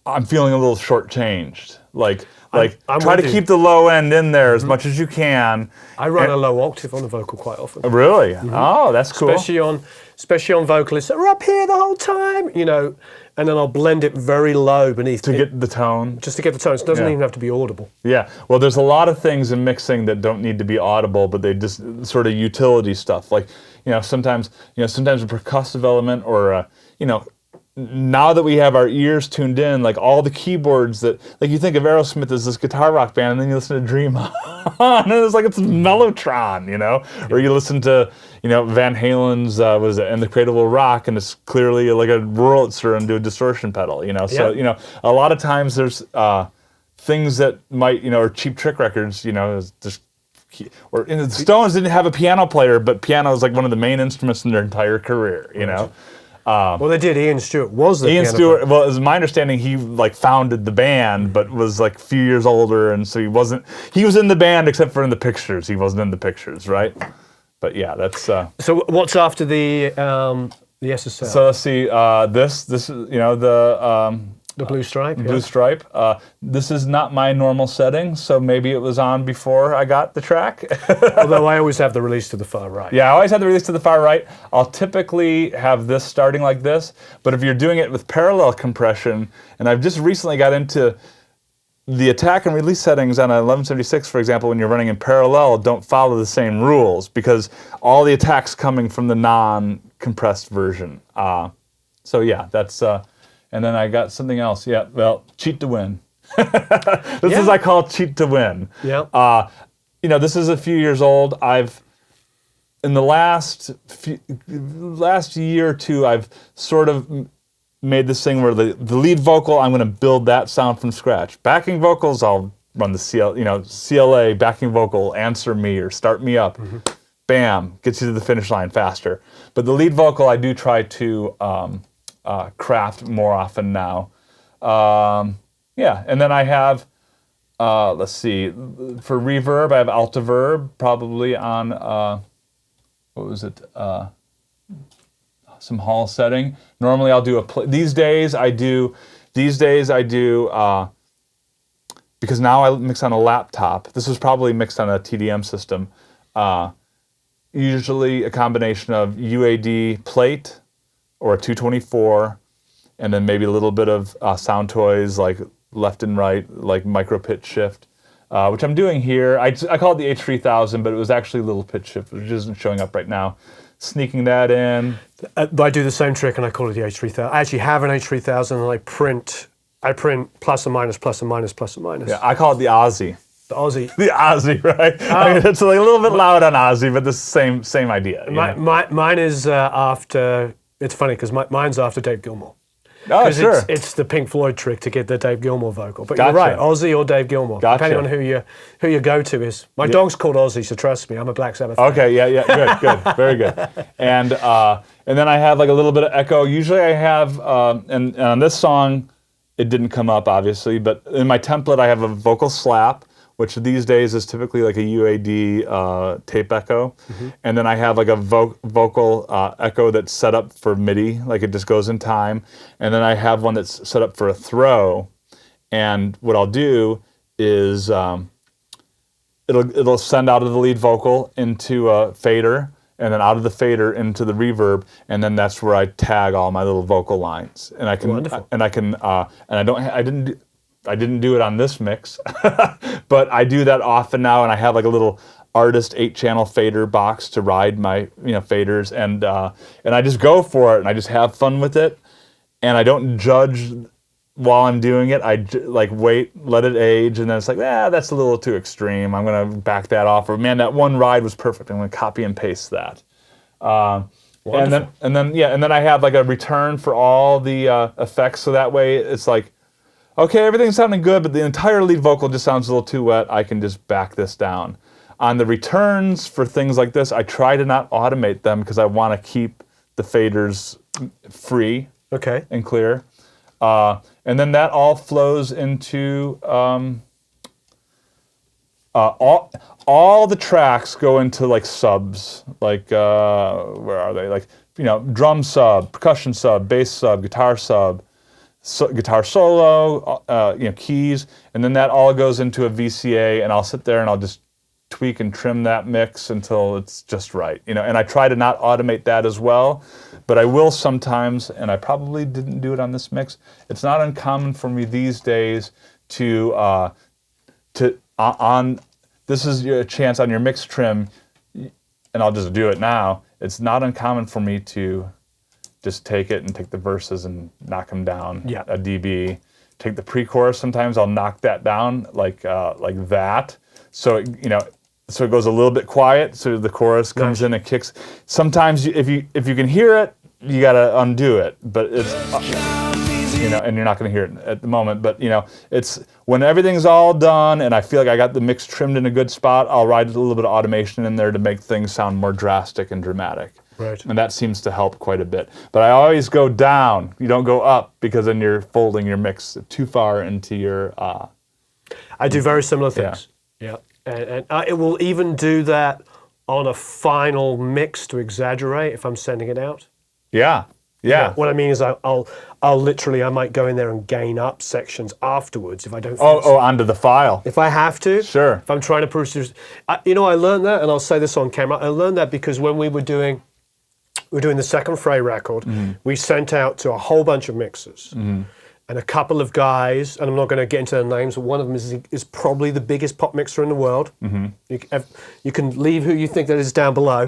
I'm feeling a little shortchanged. I'm try to keep the low end in there as much as you can. I run a low octave on the vocal quite often. Really? Oh, that's cool. Especially on vocalists that are up here the whole time, and then I'll blend it very low beneath to get the tone. Just to get the tone. It doesn't even have to be audible. Yeah. Well, there's a lot of things in mixing that don't need to be audible, but they just sort of utility stuff. Like, sometimes a percussive element or now that we have our ears tuned in, like all the keyboards that, like you think of Aerosmith as this guitar rock band, and then you listen to Dream On, and it's like it's Mellotron, Or you listen to, Van Halen's was it, And the Cradle Will Rock, and it's clearly like a Wurlitzer into a distortion pedal, So, a lot of times there's things that might, or Cheap Trick records, just. Or the Stones didn't have a piano player, but piano is like one of the main instruments in their entire career, Well, they did. Ian Stewart was the Ian piano Stewart. player. Well, as my understanding, he founded the band, but was like a few years older, and so he wasn't. He was in the band except for in the pictures. He wasn't in the pictures, right? But yeah, that's. So what's after the SSL? So let's see. This is the blue stripe. Blue stripe. This is not my normal setting, so maybe it was on before I got the track. Although I always have the release to the far right. Yeah, I always have the release to the far right. I'll typically have this starting like this, but if you're doing it with parallel compression, and I've just recently got into the attack and release settings on a 1176, for example, when you're running in parallel, don't follow the same rules because all the attack's coming from the non-compressed version. So yeah, that's... And then I got something else. Yeah, well, cheat to win. This is I call cheat to win. Yeah. This is a few years old. In the last year or two, I've sort of made this thing where the lead vocal, I'm going to build that sound from scratch. Backing vocals, I'll run the CLA backing vocal, answer me or start me up. Bam, gets you to the finish line faster. But the lead vocal, I do try to craft more often now. And then I have let's see. For reverb, I have Altiverb probably on what was it? Some hall setting. Normally, I'll do these days I do because now I mix on a laptop. This was probably mixed on a TDM system. Usually a combination of UAD plate or a 224, and then maybe a little bit of sound toys like left and right, like micro pitch shift, which I'm doing here. I call it the H3000, but it was actually a little pitch shift, which isn't showing up right now. Sneaking that in. I do the same trick and I call it the H3000. I actually have an H3000 and I print plus or minus, plus or minus, plus or minus. Yeah, I call it the Aussie. The Aussie. The Aussie, right? I mean, it's like a little bit loud on Aussie, but the same idea. Mine is after, it's funny because mine's after Dave Gilmour. Oh, sure. It's the Pink Floyd trick to get the Dave Gilmour vocal. But Gotcha. You're right, Ozzy or Dave Gilmour, Gotcha. depending on who your go-to is. My dog's called Ozzy, so trust me, I'm a Black Sabbath fan. Okay, yeah, good, very good. And then I have like a little bit of echo. Usually I have, and on this song, it didn't come up obviously, but in my template I have a vocal slap, which these days is typically like a UAD tape echo. Mm-hmm. And then I have like a vocal echo that's set up for MIDI, like it just goes in time. And then I have one that's set up for a throw. And what I'll do is it'll send out of the lead vocal into a fader, and then out of the fader into the reverb, and then that's where I tag all my little vocal lines. And I can, Wonderful. I didn't do it on this mix, but I do that often now, and I have like a little artist 8-channel fader box to ride my faders, and I just go for it, and I just have fun with it, and I don't judge while I'm doing it. I like wait, let it age, and then it's like, that's a little too extreme. I'm gonna back that off, or man, that one ride was perfect. I'm gonna copy and paste that. And then I have like a return for all the effects, so that way it's like, okay, everything's sounding good, but the entire lead vocal just sounds a little too wet. I can just back this down. On the returns for things like this, I try to not automate them because I want to keep the faders free and clear. And then that all flows into, all the tracks go into like subs, like, where are they? Like, drum sub, percussion sub, bass sub, guitar sub, guitar solo, keys, and then that all goes into a VCA, and I'll sit there and I'll just tweak and trim that mix until it's just right, and I try to not automate that as well, but I will sometimes, and I probably didn't do it on this mix. It's not uncommon for me these days to this is your chance on your mix trim, and I'll just do it now. It's not uncommon for me to just take it and take the verses and knock them down a dB. Take the pre-chorus. Sometimes I'll knock that down like that. So so it goes a little bit quiet. So the chorus comes in and kicks. Sometimes if you can hear it, you gotta undo it. But it's and you're not gonna hear it at the moment. But it's when everything's all done and I feel like I got the mix trimmed in a good spot, I'll write a little bit of automation in there to make things sound more drastic and dramatic. Right. And that seems to help quite a bit. But I always go down. You don't go up, because then you're folding your mix too far into your... I do very similar things. Yeah. And it will even do that on a final mix to exaggerate if I'm sending it out. Yeah. What I mean is I'll literally, I might go in there and gain up sections afterwards if I don't... onto the file. If I have to. Sure. If I'm trying to produce... I learned that, and I'll say this on camera, I learned that because when we were doing the second Frey record, we sent out to a whole bunch of mixers. And a couple of guys, and I'm not going to get into their names, but one of them is probably the biggest pop mixer in the world. You can leave who you think that is down below.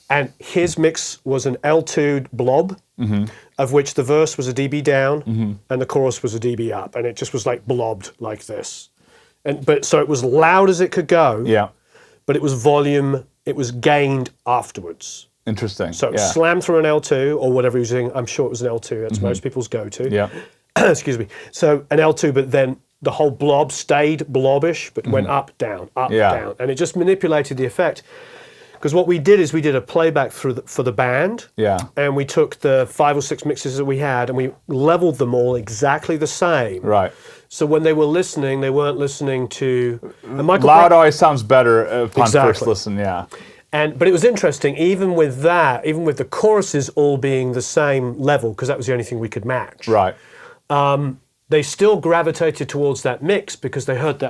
And his mix was an L2 blob, of which the verse was a dB down and the chorus was a dB up. And it just was like blobbed like this. So it was loud as it could go, but it was volume, it was gained afterwards. Interesting. So it slammed through an L2 or whatever he was using. I'm sure it was an L2. That's most people's go-to. Yeah. Excuse me. So an L2, but then the whole blob stayed blobbish, but went up, down, down. And it just manipulated the effect. Because what we did is we did a playback for the band. Yeah. And we took the 5 or 6 mixes that we had and we leveled them all exactly the same. Right. So when they were listening, they weren't listening to... And Michael Loud always sounds better upon Exactly. first listen, yeah. But it was interesting, even with that, even with the choruses all being the same level, because that was the only thing we could match. Right. They still gravitated towards that mix because they heard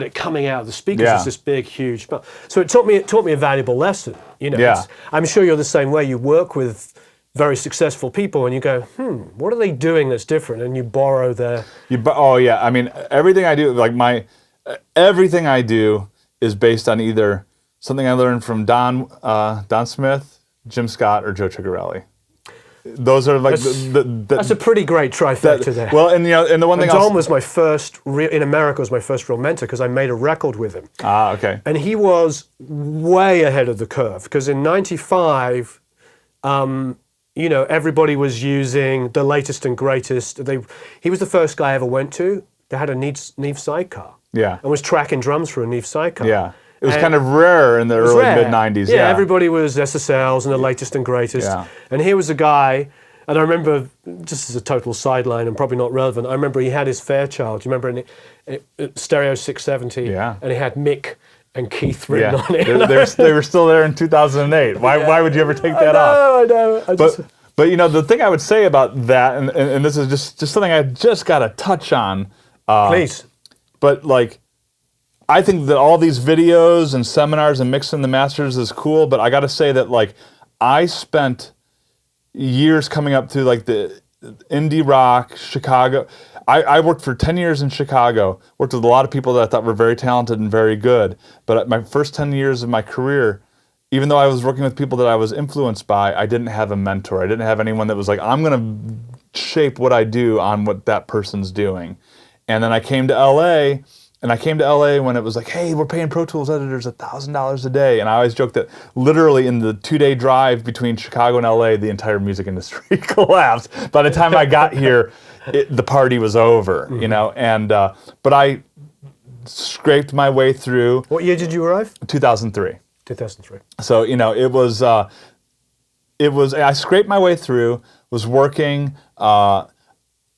it coming out of the speakers as this big, huge. So it taught me a valuable lesson. You know, Yeah. I'm sure you're the same way. You work with very successful people, and you go, what are they doing that's different? And you borrow their. Oh yeah, I mean everything I do, like everything I do is based on either something I learned from Don Smith, Jim Scott, or Joe Chigarelli. Those are like that's a pretty great trifecta there. Well, and and the one thing Don was my first in America was my first real mentor because I made a record with him. Ah, okay. And he was way ahead of the curve because in '95, everybody was using the latest and greatest. He was the first guy I ever went to that had a Neve sidecar. Yeah. And was tracking drums for a Neve sidecar. Yeah. It was kind of rare in the early mid-'90s. Yeah, everybody was SSLs and the latest and greatest. Yeah. And here was a guy, and I remember, just as a total sideline and probably not relevant, I remember he had his Fairchild. You remember Stereo 670? Yeah. And he had Mick and Keith written on it. They were still there in 2008. Why would you ever take that off? I know. But the thing I would say about that, and this is just something I just got to touch on. Please. But I think that all these videos and seminars and mixing the masters is cool, but I got to say that I spent years coming up through the indie rock, Chicago. I worked for 10 years in Chicago, worked with a lot of people that I thought were very talented and very good. But my first 10 years of my career, even though I was working with people that I was influenced by, I didn't have a mentor. I didn't have anyone that was like, I'm going to shape what I do on what that person's doing. And then I came to LA. And I came to LA when it was like, hey, we're paying Pro Tools editors $1,000 a day. And I always joke that literally in the 2-day drive between Chicago and LA, the entire music industry collapsed. By the time I got here, the party was over, And but I scraped my way through. What year did you arrive? 2003. 2003. So it was. I scraped my way through. Was working. I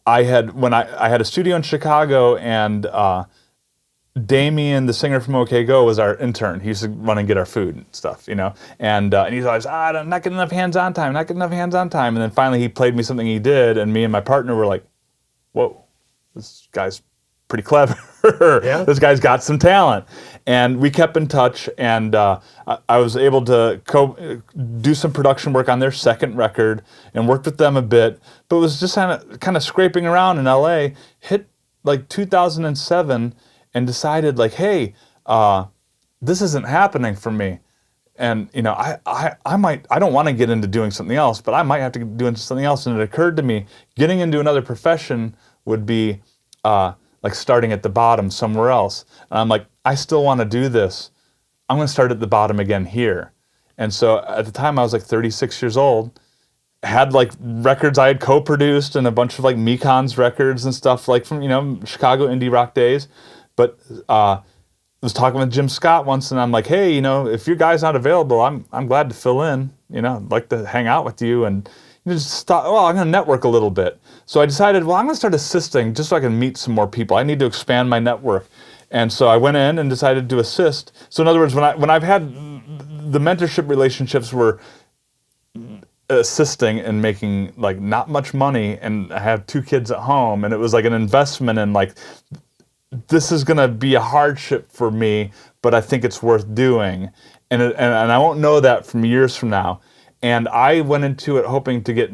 had a studio in Chicago and. Damien, the singer from OK Go, was our intern. He used to run and get our food and stuff, And he's always, I'm not getting enough hands-on time, And then finally he played me something he did, and me and my partner were like, whoa, this guy's pretty clever. Yeah. This guy's got some talent. And we kept in touch, and I was able to do some production work on their second record and worked with them a bit, but was just kind of scraping around in LA, hit 2007, and decided hey, this isn't happening for me. And I don't want to get into doing something else, but I might have to do something else. And it occurred to me, getting into another profession would be starting at the bottom somewhere else. And I'm like, I still want to do this. I'm going to start at the bottom again here. And so at the time I was 36 years old, had records I had co-produced and a bunch of Mekon's records and stuff from Chicago indie rock days. But I was talking with Jim Scott once, and I'm like, hey, if your guy's not available, I'm glad to fill in. I'd like to hang out with you. And just thought, I'm going to network a little bit. So I decided, I'm going to start assisting just so I can meet some more people. I need to expand my network. And so I went in and decided to assist. So in other words, when I've had the mentorship relationships were assisting and making not much money, and I have 2 kids at home, and it was an investment in this is going to be a hardship for me, but I think it's worth doing. And I won't know that from years from now. And I went into it hoping to get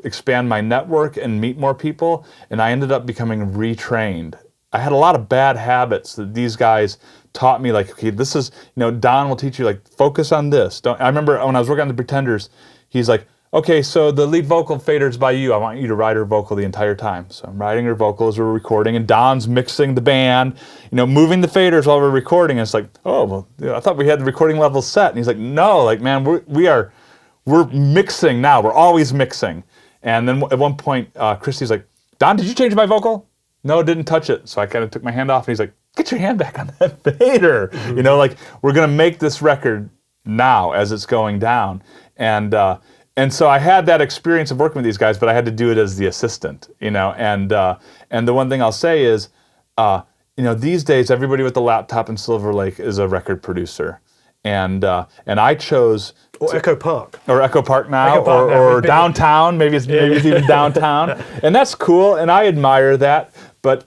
expand my network and meet more people, and I ended up becoming retrained. I had a lot of bad habits that these guys taught me, okay, this is, Don will teach you, focus on this. I remember when I was working on the Pretenders, he's like, okay, so the lead vocal fader's by you. I want you to ride her vocal the entire time. So I'm riding her vocal as we're recording, and Don's mixing the band, moving the faders while we're recording. And it's like, oh, well, I thought we had the recording level set. And he's like, no, man, we're mixing now. We're always mixing. And then at one point, Christy's like, Don, did you change my vocal? No, didn't touch it. So I kind of took my hand off, and he's like, get your hand back on that fader. Mm-hmm. We're going to make this record now as it's going down. And so I had that experience of working with these guys, but I had to do it as the assistant, you know. And the one thing I'll say is, you know, these days everybody with a laptop in Silver Lake is a record producer, and I chose Echo Park now, or downtown. Maybe it's even downtown, and that's cool, and I admire that. But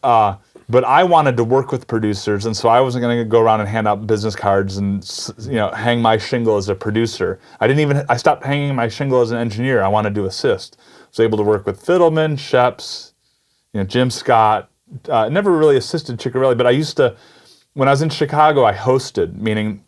I wanted to work with producers, and so I wasn't going to go around and hand out business cards and, you know, hang my shingle as a producer. I stopped hanging my shingle as an engineer. I wanted to assist. I was able to work with Fiddleman, Sheps, you know, Jim Scott. Never really assisted Ciccarelli, but I used to, when I was in Chicago, I hosted, meaning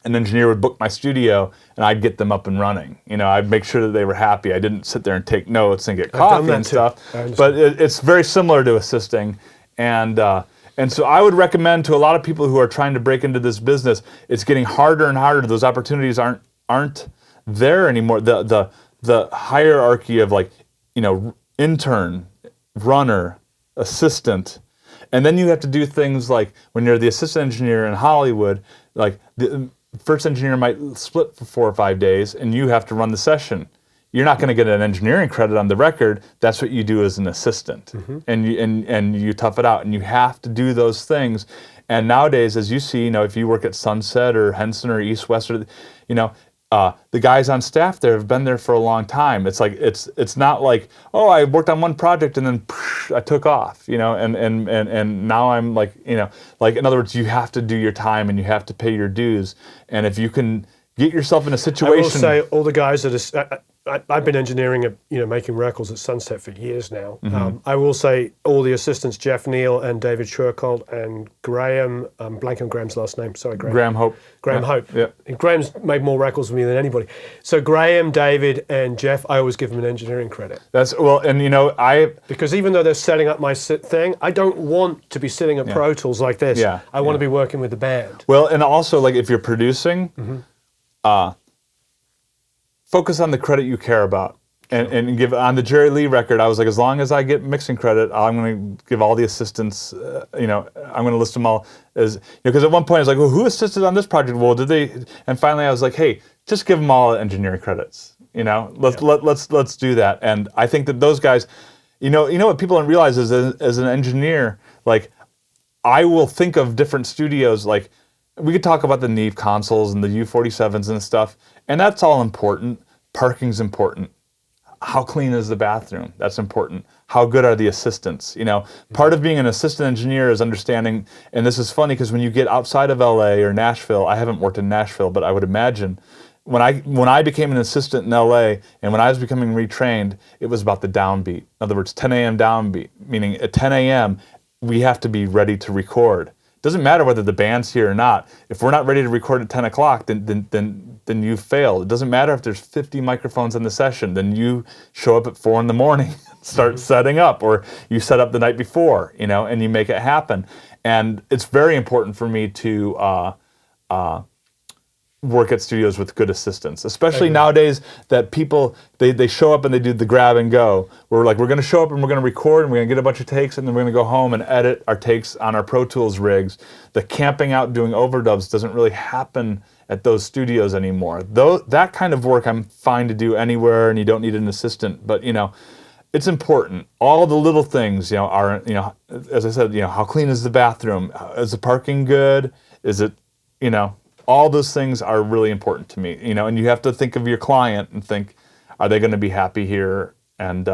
an engineer would book my studio and I'd get them up and running. You know, I'd make sure that they were happy. I didn't sit there and take notes and get coffee and stuff. But it's very similar to assisting. And so I would recommend to a lot of people who are trying to break into this business, it's getting harder and harder. Those opportunities aren't there anymore. The hierarchy of, like, you know, intern, runner, assistant, and then you have to do things like when you're the assistant engineer in Hollywood, like the first engineer might split for 4 or 5 days, and you have to run the session. You're not going to get an engineering credit on the record. That's what you do as an assistant, and you tough it out, and you have to do those things. And nowadays, as you see, you know, if you work at Sunset or Henson or East West, or, you know, the guys on staff there have been there for a long time. It's like it's not like, oh, I worked on one project and then I took off, you know, and now I'm like, you know, like, in other words, you have to do your time and you have to pay your dues. And if you can get yourself in a situation, I will say all the guys that are, I've been engineering, you know, making records at Sunset for years now. I will say all the assistants, Jeff Neal and David Schurkold and Graham, I'm blanking on Graham's last name, sorry, Graham. Graham Hope. Graham Hope. Yeah. And Graham's made more records for me than anybody. So Graham, David, and Jeff, I always give them an engineering credit. That's, well, and you know, because even though they're setting up my thing, I don't want to be sitting at Pro Tools like this. Yeah. I want to be working with the band. Well, and also, like, if you're producing, focus on the credit you care about. And give, on the Jerry Lee record, I was like, as long as I get mixing credit, I'm going to give all the assistants, you know, I'm going to list them all as, you know, because at one point I was like, well, who assisted on this project? Well, did they? And finally I was like, hey, just give them all engineering credits. You know, let's do that. And I think that those guys, you know what people don't realize is, as an engineer, like, I will think of different studios, like, we could talk about the Neve consoles and the U47s and stuff, and that's all important. Parking's important. How clean is the bathroom? That's important. How good are the assistants? You know, part of being an assistant engineer is understanding, and this is funny because when you get outside of LA or Nashville, I haven't worked in Nashville, but I would imagine when I became an assistant in LA and when I was becoming retrained, it was about the downbeat. In other words, 10 a.m. downbeat, meaning at 10 a.m. we have to be ready to record. It doesn't matter whether the band's here or not. If we're not ready to record at 10 o'clock, then you failed. It doesn't matter if there's 50 microphones in the session. Then you show up at 4 in the morning, start setting up, or you set up the night before, you know, and you make it happen. And it's very important for me to work at studios with good assistants, especially nowadays that people, they show up and they do the grab and go. We're like, we're going to show up and we're going to record and we're going to get a bunch of takes and then we're going to go home and edit our takes on our Pro Tools rigs. The camping out doing overdubs doesn't really happen at those studios anymore. Though that kind of work I'm fine to do anywhere and you don't need an assistant, but you know, it's important. All the little things, you know, are, you know, as I said, you know, how clean is the bathroom? Is the parking good? Is it, you know, all those things are really important to me, you know, and you have to think of your client and think, are they going to be happy here? And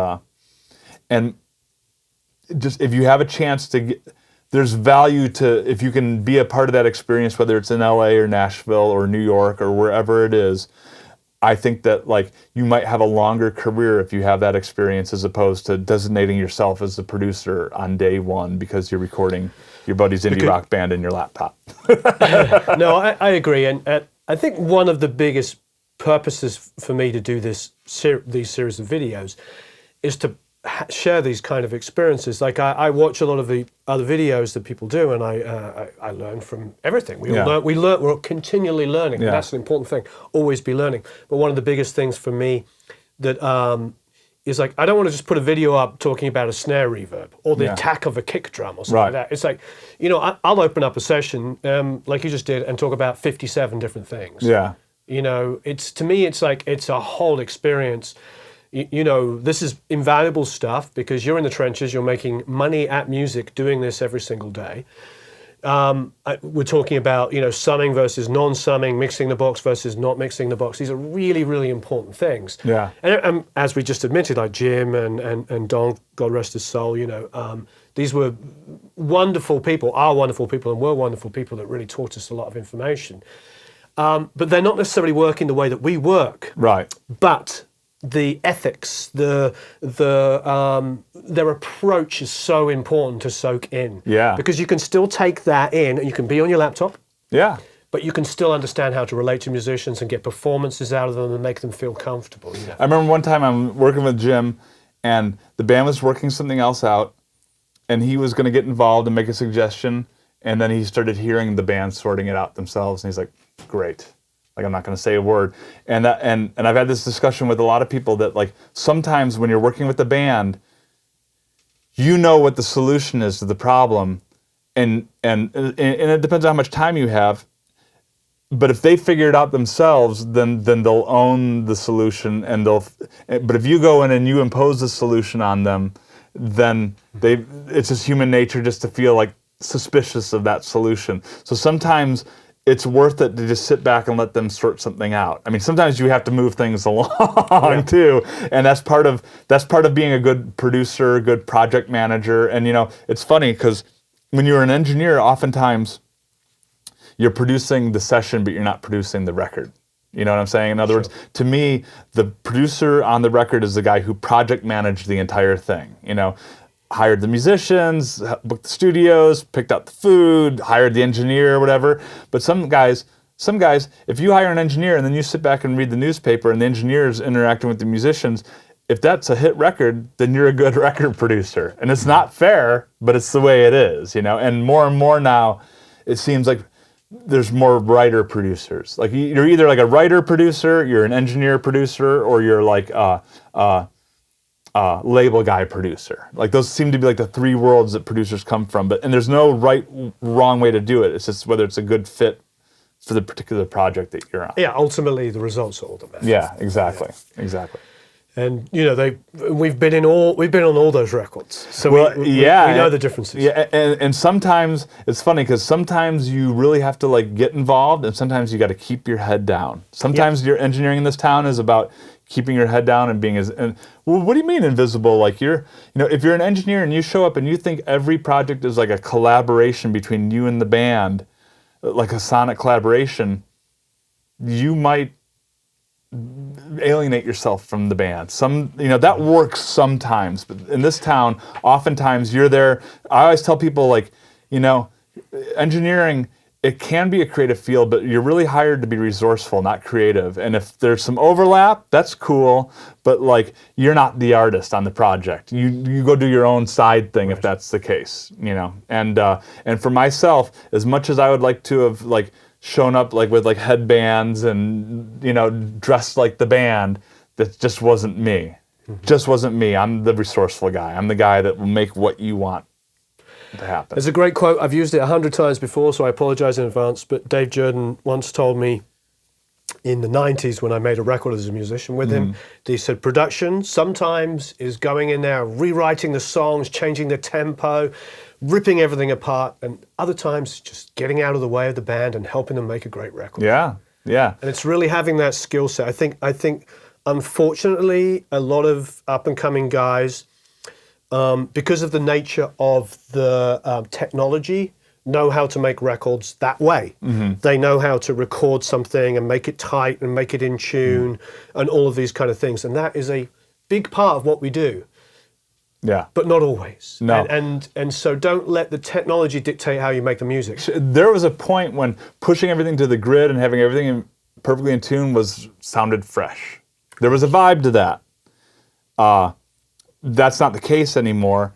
just, if you have a chance to get, there's value to, if you can be a part of that experience, whether it's in LA or Nashville or New York or wherever it is, I think that, like, you might have a longer career if you have that experience as opposed to designating yourself as the producer on day one because you're recording your buddy's indie rock band in your laptop. No, I agree. And I think one of the biggest purposes for me to do these series of videos is to share these kind of experiences. Like, I watch a lot of the other videos that people do, and I learn from everything. We're continually learning, and that's an important thing, always be learning. But one of the biggest things for me that is, like, I don't want to just put a video up talking about a snare reverb or the attack of a kick drum or something like that. It's like, you know, I'll open up a session like you just did and talk about 57 different things. Yeah. You know, to me, it's like it's a whole experience. You know, this is invaluable stuff because you're in the trenches, you're making money at music doing this every single day. We're talking about, you know, summing versus non-summing, mixing the box versus not mixing the box. These are really, really important things. Yeah. And as we just admitted, like Jim and Don, God rest his soul, you know, these were wonderful people, are wonderful people, and were wonderful people that really taught us a lot of information. But they're not necessarily working the way that we work. Right. But the ethics, their approach is so important to soak in. Yeah. Because you can still take that in, and you can be on your laptop. Yeah. But you can still understand how to relate to musicians and get performances out of them and make them feel comfortable. You know? I remember one time I'm working with Jim, and the band was working something else out, and he was going to get involved and make a suggestion, and then he started hearing the band sorting it out themselves, and he's like, great. Like, I'm not going to say a word. And I've had this discussion with a lot of people that, like, sometimes when you're working with the band, you know what the solution is to the problem, and it depends on how much time you have. But if they figure it out themselves, then they'll own the solution, but if you go in and you impose the solution on them, then it's just human nature just to feel like suspicious of that solution. So sometimes it's worth it to just sit back and let them sort something out. I mean, sometimes you have to move things along too, and that's part of being a good producer, good project manager. And you know, it's funny because when you're an engineer, oftentimes you're producing the session, but you're not producing the record. You know what I'm saying? In other words, to me, the producer on the record is the guy who project managed the entire thing. You know, hired the musicians, booked the studios, picked out the food, hired the engineer or whatever. But some guys, if you hire an engineer and then you sit back and read the newspaper and the engineer's interacting with the musicians, if that's a hit record, then you're a good record producer. And it's not fair, but it's the way it is, you know? And more now, it seems like there's more writer producers. Like, you're either like a writer producer, you're an engineer producer, or you're like label guy producer. Like, those seem to be like the three worlds that producers come from. And there's no right, wrong way to do it. It's just whether it's a good fit for the particular project that you're on. Yeah, ultimately the results are all that matter. Yeah, exactly, exactly. And you know, we've been on all those records, so we know the differences. Yeah, and sometimes it's funny because sometimes you really have to like get involved, and sometimes you got to keep your head down. Sometimes your engineering in this town is about keeping your head down and being well, what do you mean invisible? Like, if you're an engineer and you show up and you think every project is like a collaboration between you and the band, like a sonic collaboration, you might alienate yourself from the band. That works sometimes, but in this town, oftentimes you're there. I always tell people, like, engineering, it can be a creative field, but you're really hired to be resourceful, not creative. And if there's some overlap, that's cool, but like, you're not the artist on the project. You go do your own side thing, right, if that's the case, And for myself, as much as I would like to have like shown up like with like headbands and dressed like the band, that just wasn't me. Mm-hmm. Just wasn't me. I'm the resourceful guy. I'm the guy that will make what you want to happen. There's a great quote. I've used it 100 times before, so I apologize in advance, but Dave Jordan once told me in the 90s when I made a record as a musician with him, he said, production sometimes is going in there, rewriting the songs, changing the tempo, ripping everything apart, and other times just getting out of the way of the band and helping them make a great record. Yeah, yeah. And it's really having that skill set. I think unfortunately, a lot of up-and-coming guys, because of the nature of the technology, know how to make records that way. Mm-hmm. They know how to record something and make it tight and make it in tune and all of these kind of things. And that is a big part of what we do. Yeah. But not always. No. And so don't let the technology dictate how you make the music. There was a point when pushing everything to the grid and having everything perfectly in tune sounded fresh. There was a vibe to that. That's not the case anymore.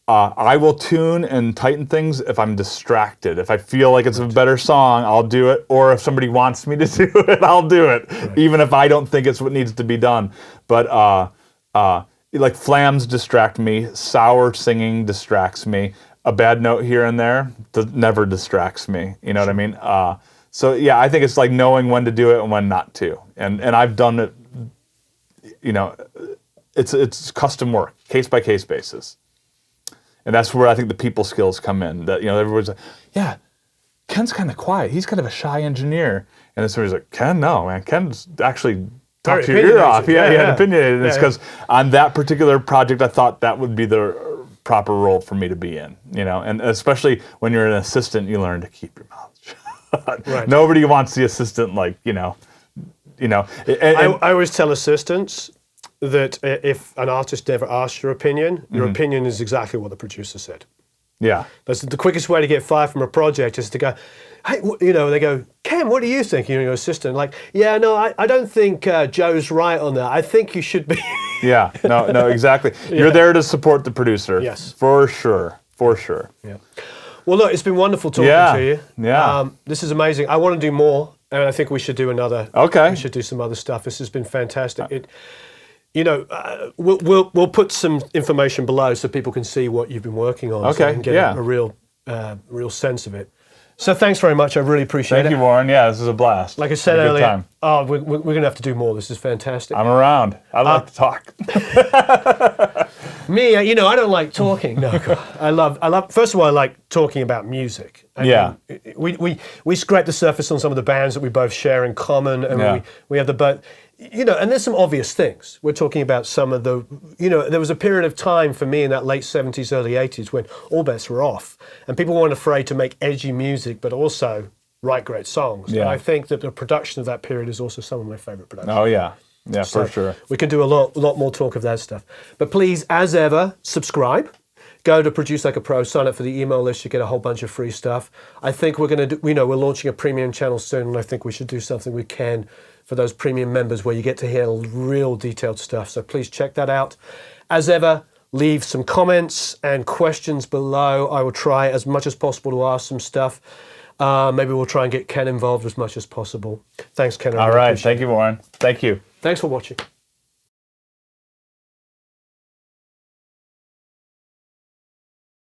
I will tune and tighten things if I'm distracted. If I feel like it's a better song, I'll do it. Or if somebody wants me to do it, I'll do it. Right. Even if I don't think it's what needs to be done. But like flams distract me. Sour singing distracts me. A bad note here and there never distracts me. You know what I mean? So yeah, I think it's like knowing when to do it and when not to. And I've done it, you know, it's custom work, case by case basis. And that's where I think the people skills come in. That, you know, everyone's like, yeah, Ken's kind of quiet. He's kind of a shy engineer. And then somebody's like, Ken, no, man. Ken's actually talks your ear off. Yeah, opinionated. And it's because on that particular project, I thought that would be the proper role for me to be in. You know, and especially when you're an assistant, you learn to keep your mouth shut. Right. Nobody wants the assistant, like, you know. And I always tell assistants that if an artist ever asks your opinion is exactly what the producer said. Yeah. That's the quickest way to get fired from a project is to go, hey, you know, they go, Ken, what do you think? You know, your assistant, like, yeah, no, I don't think Joe's right on that. I think you should be. Yeah, no, exactly. You're there to support the producer. Yes. For sure. Yeah. Well, look, it's been wonderful talking to you. Yeah. This is amazing. I want to do more, and I think we should do another. Okay. We should do some other stuff. This has been fantastic. You know, we'll put some information below so people can see what you've been working on. Okay, So they can get a real sense of it. So thanks very much. I really appreciate it. Thank you, Warren. Yeah, this is a blast. Like I said earlier, we're going to have to do more. This is fantastic. I'm around. I like to talk. Me, you know, I don't like talking. No, God. I love. First of all, I like talking about music. I mean, we scrape the surface on some of the bands that we both share in common, and we have you know, and there's some obvious things. We're talking about some of the, you know, there was a period of time for me in that late 70s, early 80s when all bets were off and people weren't afraid to make edgy music, but also write great songs. Yeah. And I think that the production of that period is also some of my favorite productions. Oh, yeah. Yeah, for sure. We can do a lot more talk of that stuff. But please, as ever, subscribe. Go to Produce Like a Pro, sign up for the email list, you get a whole bunch of free stuff. I think we're going to do, you know, we're launching a premium channel soon, and I think we should do something we can for those premium members where you get to hear real detailed stuff. So please check that out. As ever, leave some comments and questions below. I will try as much as possible to ask some stuff. Maybe we'll try and get Ken involved as much as possible. Thanks, Ken. All right. Thank you, Warren. Thank you. Thanks for watching.